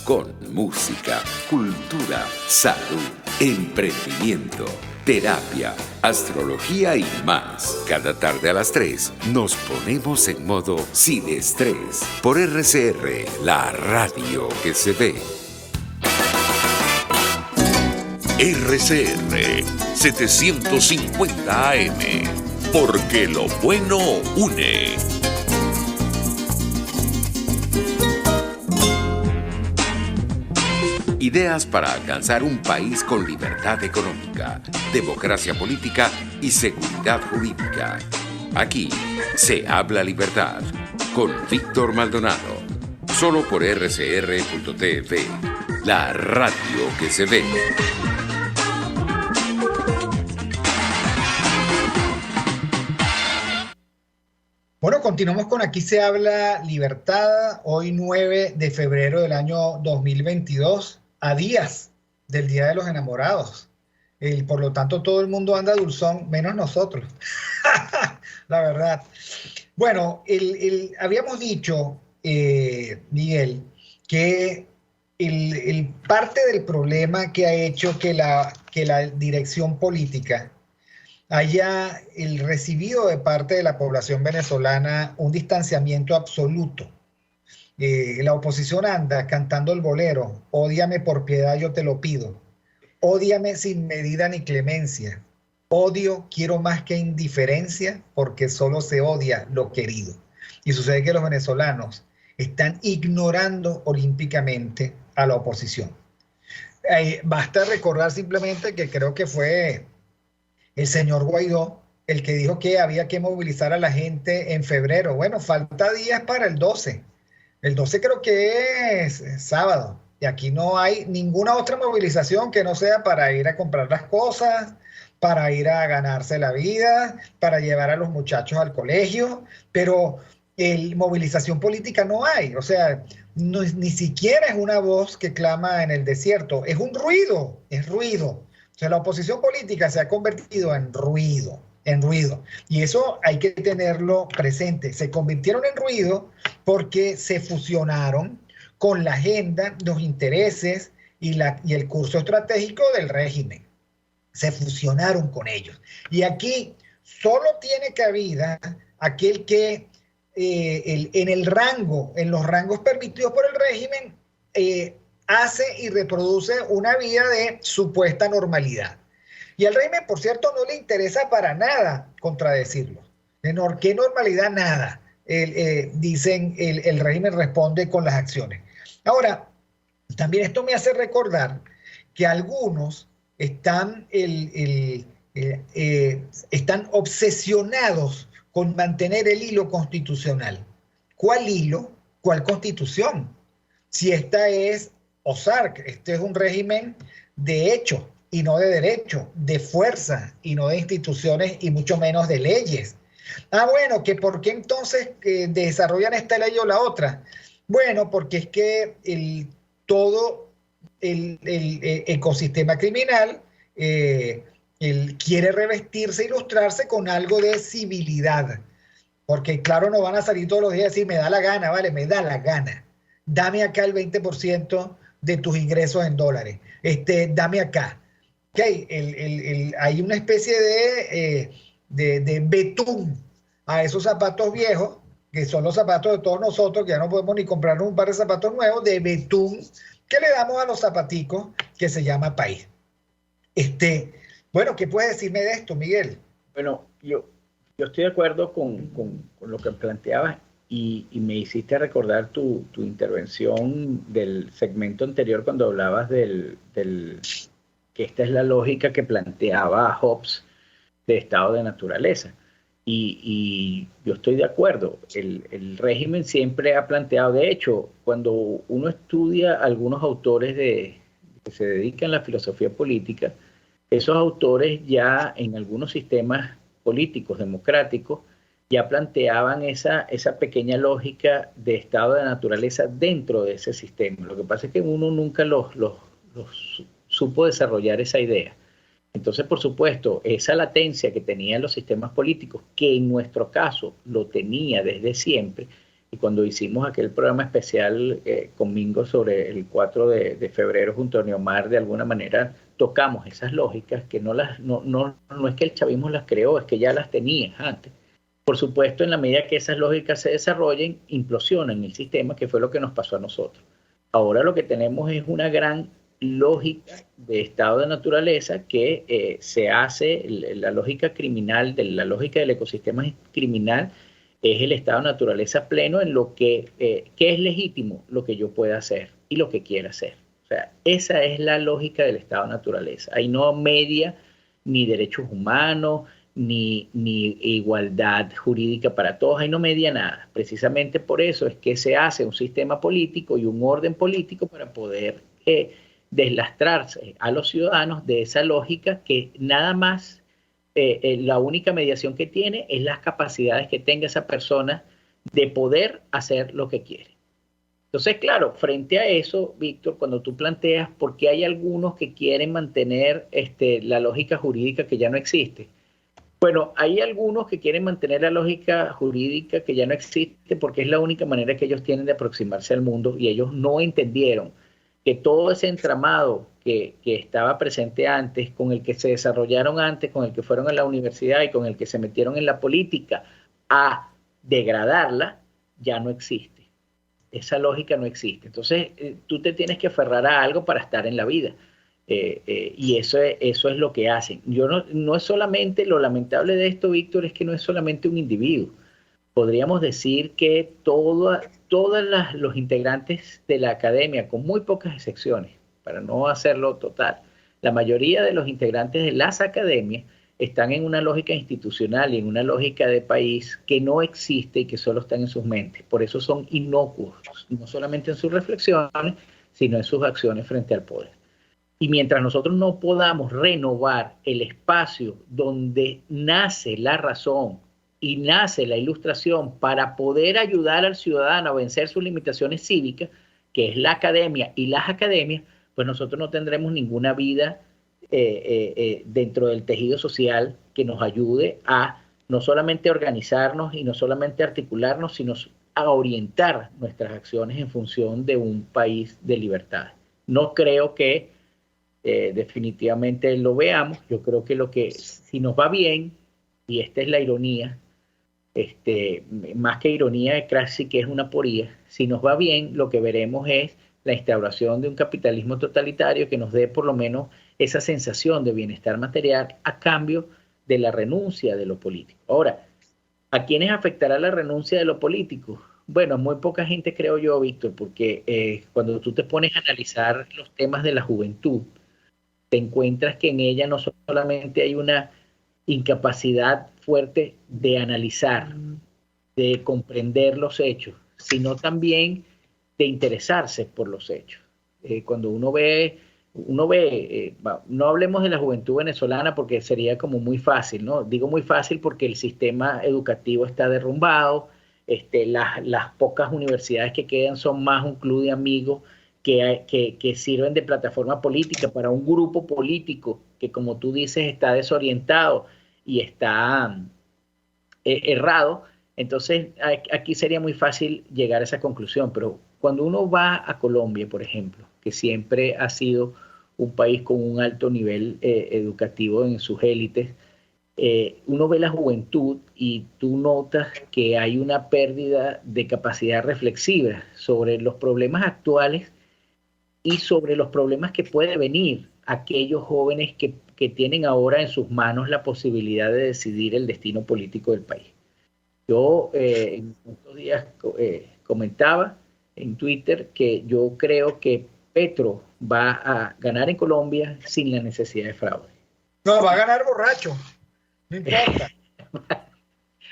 con música, cultura, salud, emprendimiento, terapia, astrología y más. Cada tarde a las 3 nos ponemos en modo Sin Estrés por RCR, la radio que se ve. RCR 750 AM, porque lo bueno une. Ideas para alcanzar un país con libertad económica, democracia política y seguridad jurídica. Aquí se habla libertad con Víctor Maldonado. Solo por rcr.tv, la radio que se ve. Bueno, continuamos con Aquí se habla libertad, hoy 9 de febrero del año 2022, a días del Día de los Enamorados. Por lo tanto, todo el mundo anda dulzón, menos nosotros, la verdad. Bueno, habíamos dicho, Miguel, que el parte del problema que ha hecho que la dirección política haya recibido de parte de la población venezolana un distanciamiento absoluto. La oposición anda cantando el bolero, ódiame por piedad yo te lo pido, ódiame sin medida ni clemencia, odio quiero más que indiferencia porque solo se odia lo querido. Y sucede que los venezolanos están ignorando olímpicamente a la oposición. Basta recordar simplemente que creo que fue el señor Guaidó el que dijo que había que movilizar a la gente en febrero. Bueno, falta días para el 12. El 12 creo que es sábado. Y aquí no hay ninguna otra movilización que no sea para ir a comprar las cosas, para ir a ganarse la vida, para llevar a los muchachos al colegio. Pero movilización política no hay. O sea, ni siquiera es una voz que clama en el desierto. Es un ruido, es ruido. O sea, la oposición política se ha convertido en ruido. Y eso hay que tenerlo presente. Se convirtieron en ruido porque se fusionaron con la agenda, los intereses y el curso estratégico del régimen. Se fusionaron con ellos. Y aquí solo tiene cabida aquel que en los rangos permitidos por el régimen, hace y reproduce una vida de supuesta normalidad. Y al régimen, por cierto, no le interesa para nada contradecirlo. ¿Qué normalidad? Nada. Dicen, el régimen responde con las acciones. Ahora, también esto me hace recordar que algunos están obsesionados con mantener el hilo constitucional. ¿Cuál hilo? ¿Cuál constitución? Si esta es OSARC, este es un régimen de hecho y no de derecho, de fuerza y no de instituciones y mucho menos de leyes. Bueno, que ¿por qué entonces desarrollan esta ley o la otra? Bueno, porque es que todo el ecosistema criminal quiere revestirse, ilustrarse con algo de civilidad. Porque claro, no van a salir todos los días a decir, me da la gana, vale, me da la gana. Dame acá el 20% de tus ingresos en dólares. Dame acá. Okay, hay una especie de betún a esos zapatos viejos, que son los zapatos de todos nosotros, que ya no podemos ni comprarnos un par de zapatos nuevos, de betún, que le damos a los zapaticos, que se llama país. Bueno, ¿qué puedes decirme de esto, Miguel? Bueno, yo estoy de acuerdo con lo que planteabas y me hiciste recordar tu intervención del segmento anterior cuando hablabas que esta es la lógica que planteaba Hobbes de estado de naturaleza. Y yo estoy de acuerdo. El régimen siempre ha planteado, de hecho, cuando uno estudia algunos autores que se dedican a la filosofía política, esos autores ya en algunos sistemas políticos democráticos ya planteaban esa pequeña lógica de estado de naturaleza dentro de ese sistema. Lo que pasa es que uno nunca los supo desarrollar esa idea. Entonces, por supuesto, esa latencia que tenían los sistemas políticos, que en nuestro caso lo tenía desde siempre, y cuando hicimos aquel programa especial con Mingo sobre el 4 de febrero junto a Neomar, de alguna manera tocamos esas lógicas que no es que el chavismo las creó, es que ya las tenía antes. Por supuesto, en la medida que esas lógicas se desarrollen, implosionan el sistema, que fue lo que nos pasó a nosotros. Ahora lo que tenemos es una gran lógica de estado de naturaleza que se hace, la lógica criminal, la lógica del ecosistema criminal, es el estado de naturaleza pleno en lo que es legítimo, lo que yo pueda hacer y lo que quiera hacer. O sea, esa es la lógica del estado de naturaleza. Ahí no media ni derechos humanos, ni igualdad jurídica para todos, ahí no media nada. Precisamente por eso es que se hace un sistema político y un orden político para poder deslastrarse a los ciudadanos de esa lógica que nada más, la única mediación que tiene es las capacidades que tenga esa persona de poder hacer lo que quiere. Entonces, claro, frente a eso, Víctor, cuando tú planteas por qué hay algunos que quieren mantener la lógica jurídica que ya no existe, bueno, hay algunos que quieren mantener la lógica jurídica que ya no existe porque es la única manera que ellos tienen de aproximarse al mundo y ellos no entendieron que todo ese entramado que estaba presente antes, con el que se desarrollaron antes, con el que fueron a la universidad y con el que se metieron en la política a degradarla, ya no existe. Esa lógica no existe. Entonces, tú te tienes que aferrar a algo para estar en la vida. Y eso es lo que hacen. No es solamente, lo lamentable de esto, Víctor, es que no es solamente un individuo. Podríamos decir que todos los integrantes de la academia, con muy pocas excepciones, para no hacerlo total, la mayoría de los integrantes de las academias están en una lógica institucional y en una lógica de país que no existe y que solo están en sus mentes. Por eso son inocuos, no solamente en sus reflexiones, sino en sus acciones frente al poder. Y mientras nosotros no podamos renovar el espacio donde nace la razón y nace la ilustración para poder ayudar al ciudadano a vencer sus limitaciones cívicas, que es la academia y las academias, pues nosotros no tendremos ninguna vida dentro del tejido social que nos ayude a no solamente organizarnos y no solamente articularnos, sino a orientar nuestras acciones en función de un país de libertad. No creo que definitivamente lo veamos. Yo creo que si nos va bien, y esta es la ironía, más que ironía, casi que es una aporía. Si nos va bien, lo que veremos es la instauración de un capitalismo totalitario que nos dé por lo menos esa sensación de bienestar material a cambio de la renuncia de lo político. Ahora, ¿a quiénes afectará la renuncia de lo político? Bueno, muy poca gente, creo yo, Víctor, porque cuando tú te pones a analizar los temas de la juventud, te encuentras que en ella no solamente hay una incapacidad fuerte de analizar, de comprender los hechos, sino también de interesarse por los hechos. Cuando uno ve, no hablemos de la juventud venezolana porque sería como muy fácil, ¿no? Digo muy fácil porque el sistema educativo está derrumbado, las pocas universidades que quedan son más un club de amigos que sirven de plataforma política para un grupo político que, como tú dices, está desorientado y está errado. Entonces, aquí sería muy fácil llegar a esa conclusión, pero cuando uno va a Colombia, por ejemplo, que siempre ha sido un país con un alto nivel educativo en sus élites, uno ve la juventud y tú notas que hay una pérdida de capacidad reflexiva sobre los problemas actuales y sobre los problemas que puede venir aquellos jóvenes que tienen ahora en sus manos la posibilidad de decidir el destino político del país. Yo en estos días comentaba en Twitter que yo creo que Petro va a ganar en Colombia sin la necesidad de fraude. No, va a ganar borracho. No importa.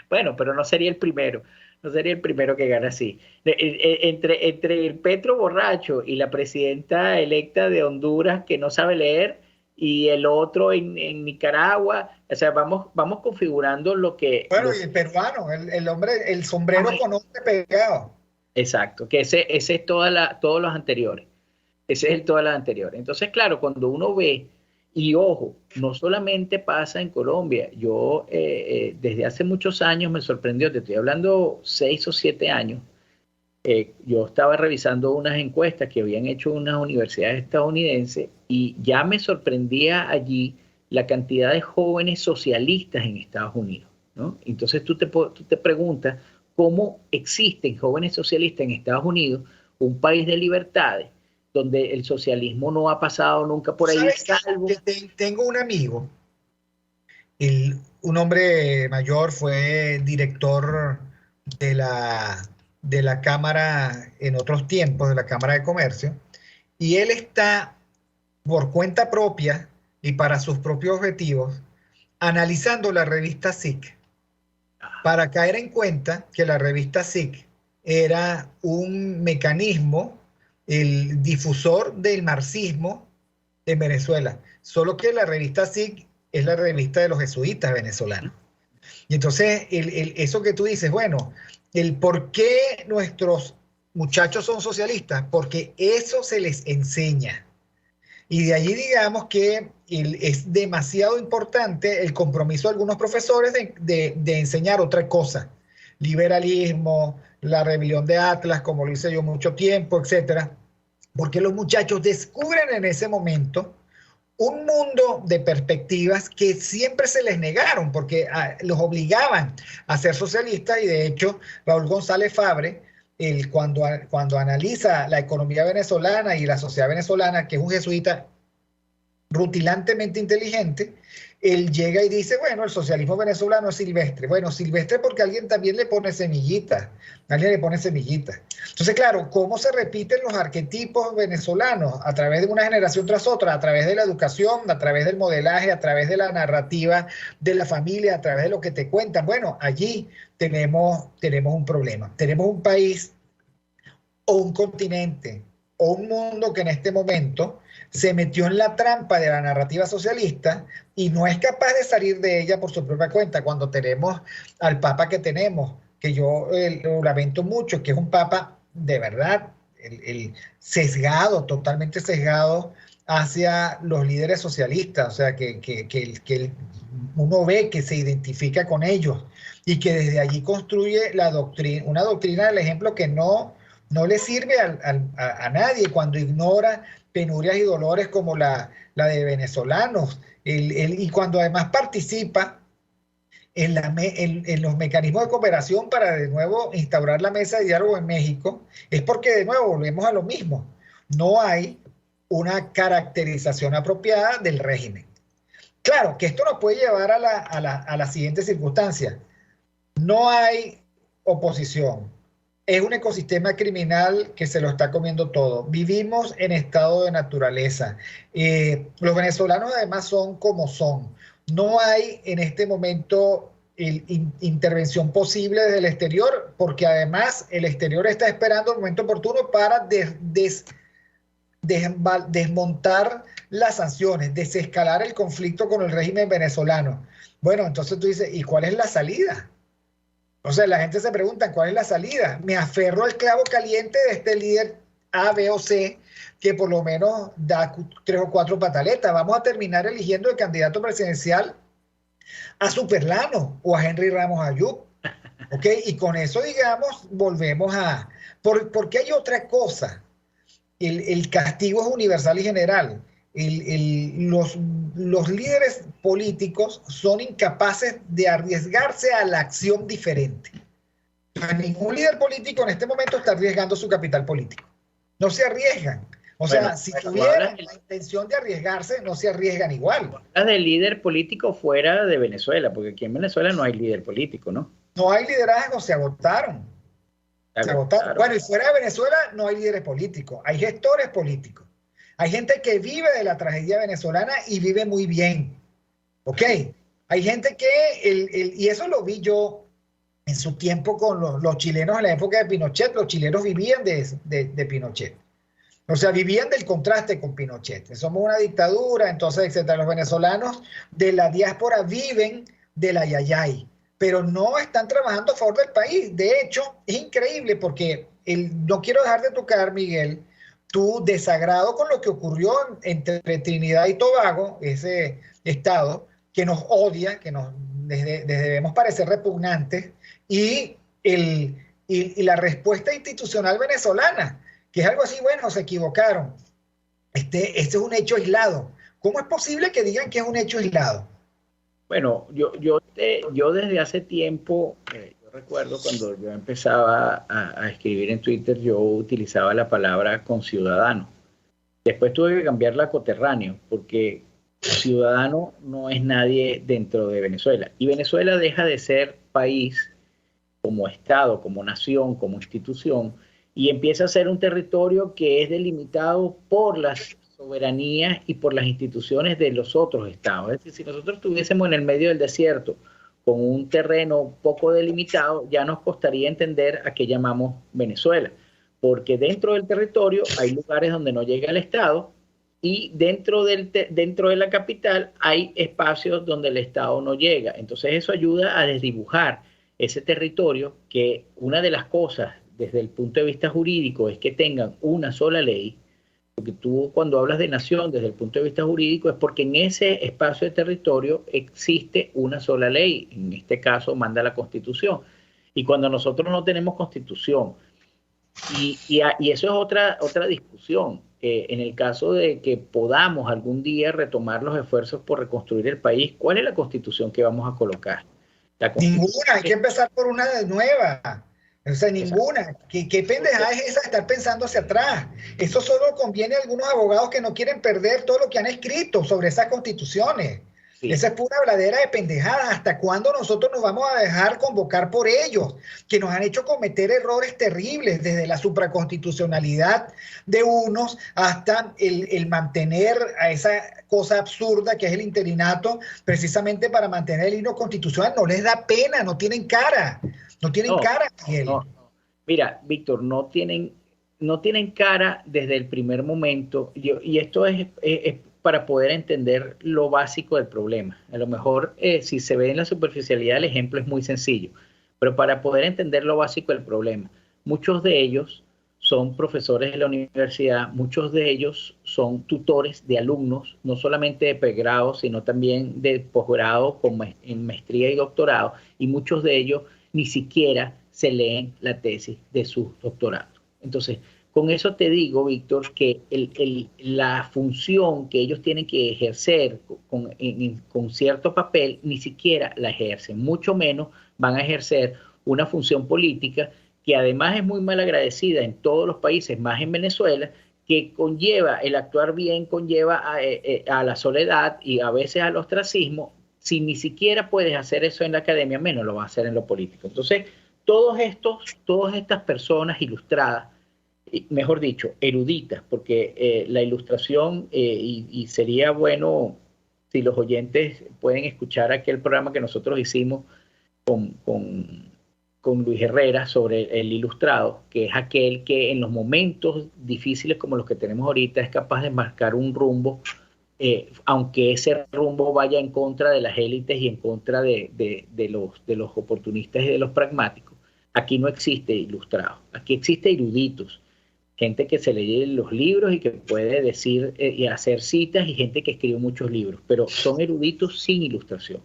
Bueno, pero no sería el primero. No sería el primero que gana así. Entre el Petro borracho y la presidenta electa de Honduras que no sabe leer y el otro en Nicaragua, o sea, vamos configurando lo que... Bueno, y el peruano, el hombre, el sombrero con hombre pegado. Exacto, que ese es todos los anteriores. Ese es el todas las anteriores. Entonces, claro, cuando uno ve, y ojo, no solamente pasa en Colombia, yo desde hace muchos años me sorprendió, te estoy hablando 6 o 7 años, yo estaba revisando unas encuestas que habían hecho unas universidades estadounidenses y ya me sorprendía allí la cantidad de jóvenes socialistas en Estados Unidos, ¿no? Entonces tú te preguntas cómo existen jóvenes socialistas en Estados Unidos, un país de libertades, donde el socialismo no ha pasado nunca por ahí. Tengo un amigo, un hombre mayor, fue director de la Cámara en otros tiempos, de la Cámara de Comercio, y él está por cuenta propia y para sus propios objetivos analizando la revista SIC para caer en cuenta que la revista SIC era un mecanismo, el difusor del marxismo en Venezuela, solo que la revista SIC es la revista de los jesuitas venezolanos. Y entonces eso que tú dices, bueno, el por qué nuestros muchachos son socialistas, porque eso se les enseña. Y de allí digamos que es demasiado importante el compromiso de algunos profesores de enseñar otra cosa. Liberalismo, la rebelión de Atlas, como lo hice yo mucho tiempo, etcétera. Porque los muchachos descubren en ese momento un mundo de perspectivas que siempre se les negaron, porque los obligaban a ser socialistas. Y de hecho, Raúl González Fabre, cuando analiza la economía venezolana y la sociedad venezolana, que es un jesuita rutilantemente inteligente, él llega y dice, bueno, el socialismo venezolano es silvestre. Bueno, silvestre porque alguien también le pone semillitas. Entonces, claro, ¿cómo se repiten los arquetipos venezolanos? A través de una generación tras otra, a través de la educación, a través del modelaje, a través de la narrativa de la familia, a través de lo que te cuentan. Bueno, allí tenemos un problema. Tenemos un país o un continente o un mundo que en este momento se metió en la trampa de la narrativa socialista y no es capaz de salir de ella por su propia cuenta. Cuando tenemos al Papa que tenemos, que yo lo lamento mucho, que es un Papa de verdad sesgado, totalmente sesgado hacia los líderes socialistas, o sea, que uno ve que se identifica con ellos y que desde allí construye una doctrina del ejemplo que no le sirve a nadie, cuando ignora penurias y dolores como la de venezolanos, y cuando además participa en los mecanismos de cooperación para de nuevo instaurar la mesa de diálogo en México, es porque de nuevo volvemos a lo mismo. No hay una caracterización apropiada del régimen. Claro, que esto nos puede llevar a la siguiente circunstancia. No hay oposición. Es un ecosistema criminal que se lo está comiendo todo. Vivimos en estado de naturaleza. Los venezolanos además son como son. No hay en este momento intervención posible desde el exterior, porque además el exterior está esperando el momento oportuno para desmontar las sanciones, desescalar el conflicto con el régimen venezolano. Bueno, entonces tú dices, ¿y cuál es la salida? O sea, la gente se pregunta, ¿cuál es la salida? Me aferro al clavo caliente de este líder A, B o C, que por lo menos da 3 o 4 pataletas. Vamos a terminar eligiendo el candidato presidencial a Superlano o a Henry Ramos Ayub. ¿Ok? Y con eso, digamos, volvemos a... Porque hay otra cosa. El castigo es universal y general. Los líderes políticos son incapaces de arriesgarse a la acción diferente. Ningún líder político en este momento está arriesgando su capital político. No se arriesgan. O sea, si tuvieran la intención de arriesgarse, no se arriesgan igual. Hablas de líder político fuera de Venezuela, porque aquí en Venezuela no hay líder político, ¿no? No hay liderazgo, se agotaron. Se agotaron. Bueno, y fuera de Venezuela no hay líderes políticos, hay gestores políticos. Hay gente que vive de la tragedia venezolana y vive muy bien. ¿Ok? Hay gente que, y eso lo vi yo en su tiempo con los chilenos en la época de Pinochet. Los chilenos vivían de Pinochet. O sea, vivían del contraste con Pinochet. Somos una dictadura, entonces, etcétera. Los venezolanos de la diáspora viven de la yayay, pero no están trabajando a favor del país. De hecho, es increíble porque no quiero dejar de tocar, Miguel, tu desagrado con lo que ocurrió entre Trinidad y Tobago, ese estado que nos odia, que les debemos parecer repugnantes, y la respuesta institucional venezolana, que es algo así, bueno, se equivocaron. Este es un hecho aislado. ¿Cómo es posible que digan que es un hecho aislado? Bueno, yo desde hace tiempo, yo recuerdo cuando yo empezaba a escribir en Twitter, yo utilizaba la palabra conciudadano. Después tuve que cambiarla a coterráneo, porque ciudadano no es nadie dentro de Venezuela. Y Venezuela deja de ser país como Estado, como nación, como institución, y empieza a ser un territorio que es delimitado por las soberanías y por las instituciones de los otros estados. Es decir, si nosotros estuviésemos en el medio del desierto con un terreno poco delimitado, ya nos costaría entender a qué llamamos Venezuela, porque dentro del territorio hay lugares donde no llega el Estado y dentro de la capital hay espacios donde el Estado no llega. Entonces eso ayuda a desdibujar ese territorio, que una de las cosas desde el punto de vista jurídico es que tengan una sola ley, porque tú cuando hablas de nación desde el punto de vista jurídico es porque en ese espacio de territorio existe una sola ley, en este caso manda la Constitución, y cuando nosotros no tenemos Constitución, y eso es otra discusión, en el caso de que podamos algún día retomar los esfuerzos por reconstruir el país, ¿cuál es la Constitución que vamos a colocar? Ninguna, hay que empezar por una nueva. O sea, ninguna. ¿Qué pendejada es esa de estar pensando hacia atrás? Eso solo conviene a algunos abogados que no quieren perder todo lo que han escrito sobre esas constituciones. Sí. Esa es pura habladera de pendejadas. ¿Hasta cuándo nosotros nos vamos a dejar convocar por ellos? Que nos han hecho cometer errores terribles, desde la supraconstitucionalidad de unos hasta el mantener a esa cosa absurda que es el interinato, precisamente para mantener el himno constitucional. No les da pena, no tienen cara. No tienen cara, Miguel. No. Mira, Víctor, no tienen cara desde el primer momento. Y esto es para poder entender lo básico del problema. A lo mejor, si se ve en la superficialidad, el ejemplo es muy sencillo. Pero para poder entender lo básico del problema, muchos de ellos son profesores de la universidad, muchos de ellos son tutores de alumnos, no solamente de pregrado, sino también de posgrado, en maestría y doctorado, y muchos de ellos ni siquiera se leen la tesis de sus doctorados. Entonces, Con eso te digo, Víctor, que la función que ellos tienen que ejercer con cierto papel, ni siquiera la ejercen, mucho menos van a ejercer una función política que además es muy mal agradecida en todos los países, más en Venezuela, que conlleva el actuar bien, conlleva a la soledad y a veces al ostracismo. Si ni siquiera puedes hacer eso en la academia, menos lo vas a hacer en lo político. Entonces, todas estas personas ilustradas, mejor dicho, eruditas, porque la ilustración, y sería bueno si los oyentes pueden escuchar aquel programa que nosotros hicimos con Luis Herrera sobre el ilustrado, que es aquel que en los momentos difíciles como los que tenemos ahorita es capaz de marcar un rumbo, aunque ese rumbo vaya en contra de las élites y en contra de los oportunistas y de los pragmáticos. Aquí no existe ilustrado, aquí existe eruditos, gente que se lee los libros y que puede decir y hacer citas, y gente que escribe muchos libros, pero son eruditos sin ilustración.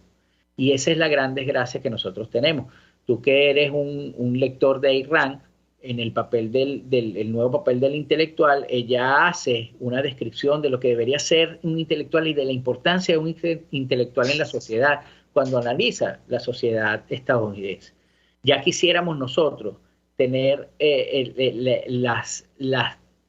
Y esa es la gran desgracia que nosotros tenemos. Tú que eres un lector de Ayn Rand, en el papel el nuevo papel del intelectual, ella hace una descripción de lo que debería ser un intelectual y de la importancia de un intelectual en la sociedad cuando analiza la sociedad estadounidense. Ya quisiéramos nosotros tener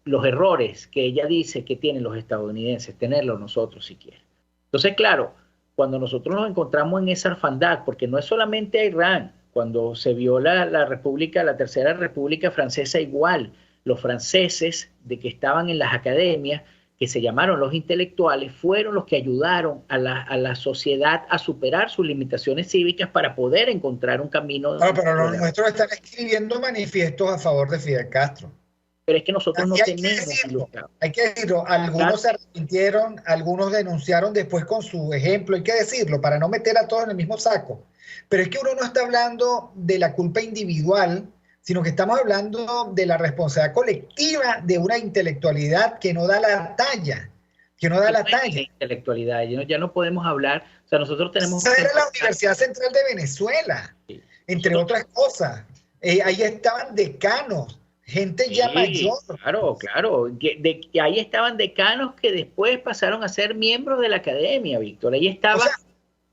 los errores que ella dice que tienen los estadounidenses, tenerlos nosotros siquiera. Entonces, claro, cuando nosotros nos encontramos en esa orfandad, porque no es solamente Ayn Rand, cuando se viola la Tercera República Francesa, igual, los franceses de que estaban en las academias, que se llamaron los intelectuales, fueron los que ayudaron a la sociedad a superar sus limitaciones cívicas para poder encontrar un camino. Claro, pero los nuestros están escribiendo manifiestos a favor de Fidel Castro. Pero es que nosotros no tenemos ilustrado. Hay que decirlo, algunos se arrepintieron, algunos denunciaron después con su ejemplo, hay que decirlo, para no meter a todos en el mismo saco. Pero es que uno no está hablando de la culpa individual, sino que estamos hablando de la responsabilidad colectiva de una intelectualidad que no da la talla, intelectualidad, ya no podemos hablar, o sea, nosotros tenemos... Esa era la Universidad Central de Venezuela, sí. Entre otras cosas. Ahí estaban decanos, gente ya mayor. Claro, ahí estaban decanos que después pasaron a ser miembros de la academia, Víctor. Ahí estaba... O sea,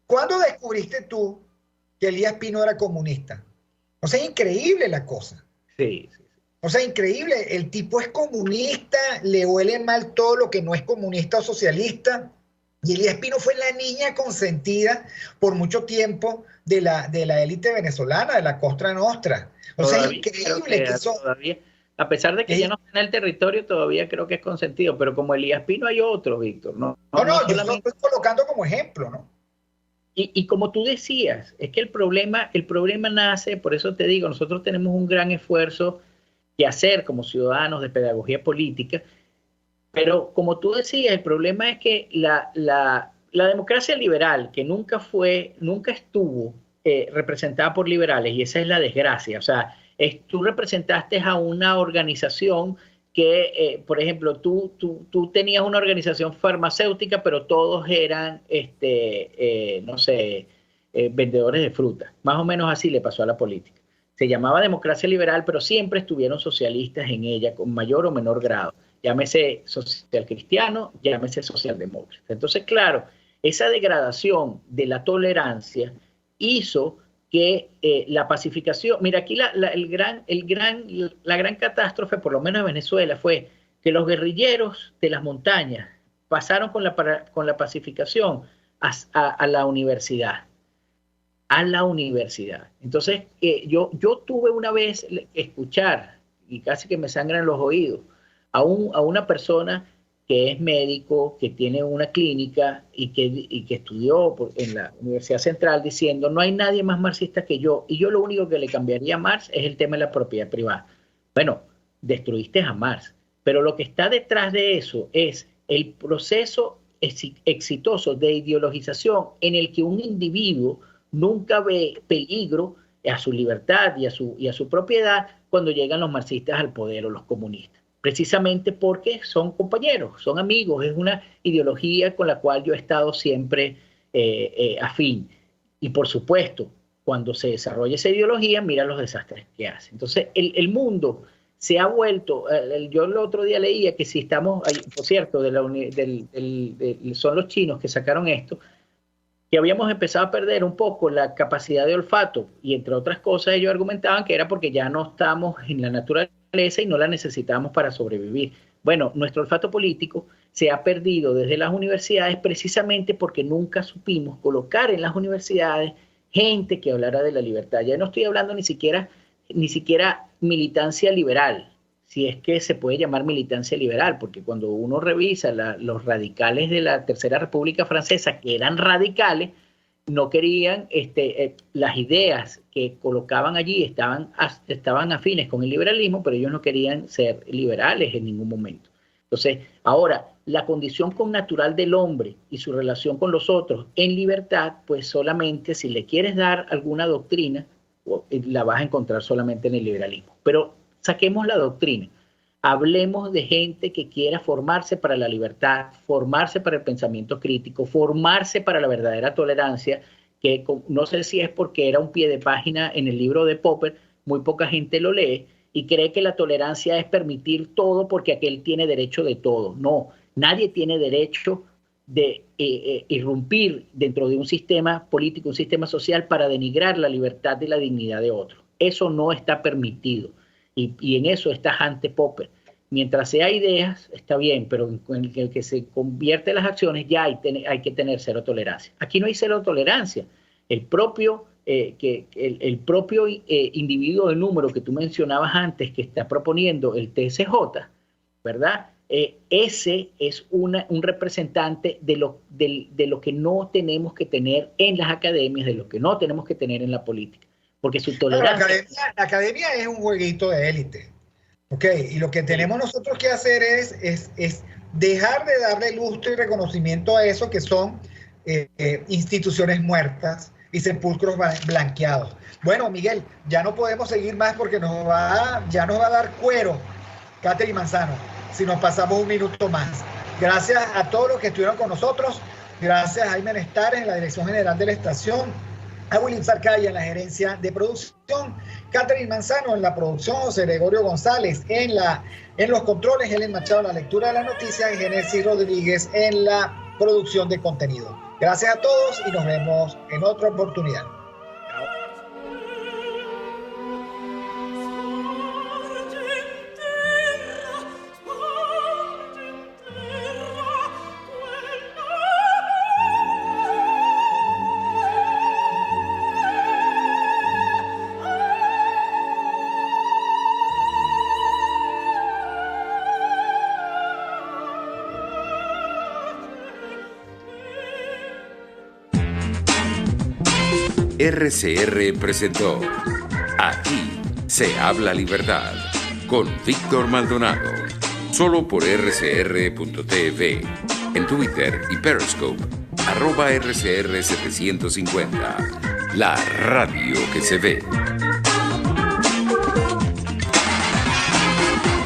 ¿cuándo descubriste tú que Elías Pino era comunista? O sea, increíble la cosa. Sí. O sea, increíble. El tipo es comunista, le huele mal todo lo que no es comunista o socialista. Y Elías Pino fue la niña consentida por mucho tiempo de la élite venezolana, de la Cosa Nostra. O sea, es increíble que eso... Todavía, a pesar de que ya no está en el territorio, todavía creo que es consentido. Pero como Elías Pino hay otro, Víctor. No, yo lo estoy colocando como ejemplo, ¿no? Y como tú decías, es que el problema nace, por eso te digo, nosotros tenemos un gran esfuerzo que hacer como ciudadanos de pedagogía política, pero como tú decías, el problema es que la democracia liberal, que nunca estuvo representada por liberales, y esa es la desgracia, o sea, tú representaste a una organización que, por ejemplo, tú tenías una organización farmacéutica, pero todos eran, vendedores de fruta. Más o menos así le pasó a la política. Se llamaba democracia liberal, pero siempre estuvieron socialistas en ella, con mayor o menor grado. Llámese social cristiano, llámese socialdemócrata. Entonces, claro, esa degradación de la tolerancia hizo que la pacificación, mira, aquí la gran catástrofe, por lo menos en Venezuela, fue que los guerrilleros de las montañas pasaron con la pacificación a la universidad. A la universidad. Entonces, yo tuve una vez escuchar, y casi que me sangran los oídos, a una persona que es médico, que tiene una clínica y que estudió en la Universidad Central, diciendo, no hay nadie más marxista que yo, y yo lo único que le cambiaría a Marx es el tema de la propiedad privada. Bueno, destruiste a Marx, pero lo que está detrás de eso es el proceso exitoso de ideologización en el que un individuo nunca ve peligro a su libertad y a su propiedad cuando llegan los marxistas al poder o los comunistas. Precisamente porque son compañeros, son amigos, es una ideología con la cual yo he estado siempre afín. Y por supuesto, cuando se desarrolla esa ideología, mira los desastres que hace. Entonces, el mundo se ha vuelto, yo el otro día leía que si estamos, por cierto, son los chinos que sacaron esto, que habíamos empezado a perder un poco la capacidad de olfato, y entre otras cosas ellos argumentaban que era porque ya no estamos en la naturaleza y no la necesitábamos para sobrevivir. Bueno, nuestro olfato político se ha perdido desde las universidades precisamente porque nunca supimos colocar en las universidades gente que hablara de la libertad. Ya no estoy hablando ni siquiera militancia liberal, si es que se puede llamar militancia liberal, porque cuando uno revisa los radicales de la Tercera República Francesa, que eran radicales, no querían, las ideas que colocaban allí estaban afines con el liberalismo, pero ellos no querían ser liberales en ningún momento. Entonces, ahora, la condición connatural del hombre y su relación con los otros en libertad, pues solamente si le quieres dar alguna doctrina, la vas a encontrar solamente en el liberalismo. Pero saquemos la doctrina. Hablemos de gente que quiera formarse para la libertad, formarse para el pensamiento crítico, formarse para la verdadera tolerancia, que no sé si es porque era un pie de página en el libro de Popper, muy poca gente lo lee y cree que la tolerancia es permitir todo porque aquel tiene derecho de todo. No, nadie tiene derecho de irrumpir dentro de un sistema político, un sistema social para denigrar la libertad y la dignidad de otro. Eso no está permitido. Y en eso está ante Popper. Mientras sea ideas, está bien, pero en el que se convierte en las acciones ya hay que tener cero tolerancia. Aquí no hay cero tolerancia. El propio individuo de número que tú mencionabas antes, que está proponiendo el TSJ, ¿verdad? Ese es un representante de lo que no tenemos que tener en las academias, de lo que no tenemos que tener en la política. Porque su tolerancia... La academia es un jueguito de élite. ¿Ok? Y lo que tenemos nosotros que hacer es dejar de darle lustro y reconocimiento a eso que son instituciones muertas y sepulcros blanqueados. Bueno, Miguel, ya no podemos seguir más porque ya nos va a dar cuero Catherine Manzano si nos pasamos un minuto más. Gracias a todos los que estuvieron con nosotros. Gracias a Jaime Nestares en la dirección general de la estación, a William Sarcaya en la gerencia de producción, Catherine Manzano en la producción, José Gregorio González en los controles, Helen Machado en la lectura de las noticias y Genesis Rodríguez en la producción de contenido. Gracias a todos y nos vemos en otra oportunidad. RCR presentó Aquí se habla libertad con Víctor Maldonado, solo por rcr.tv, en Twitter y Periscope, @RCR750, la radio que se ve.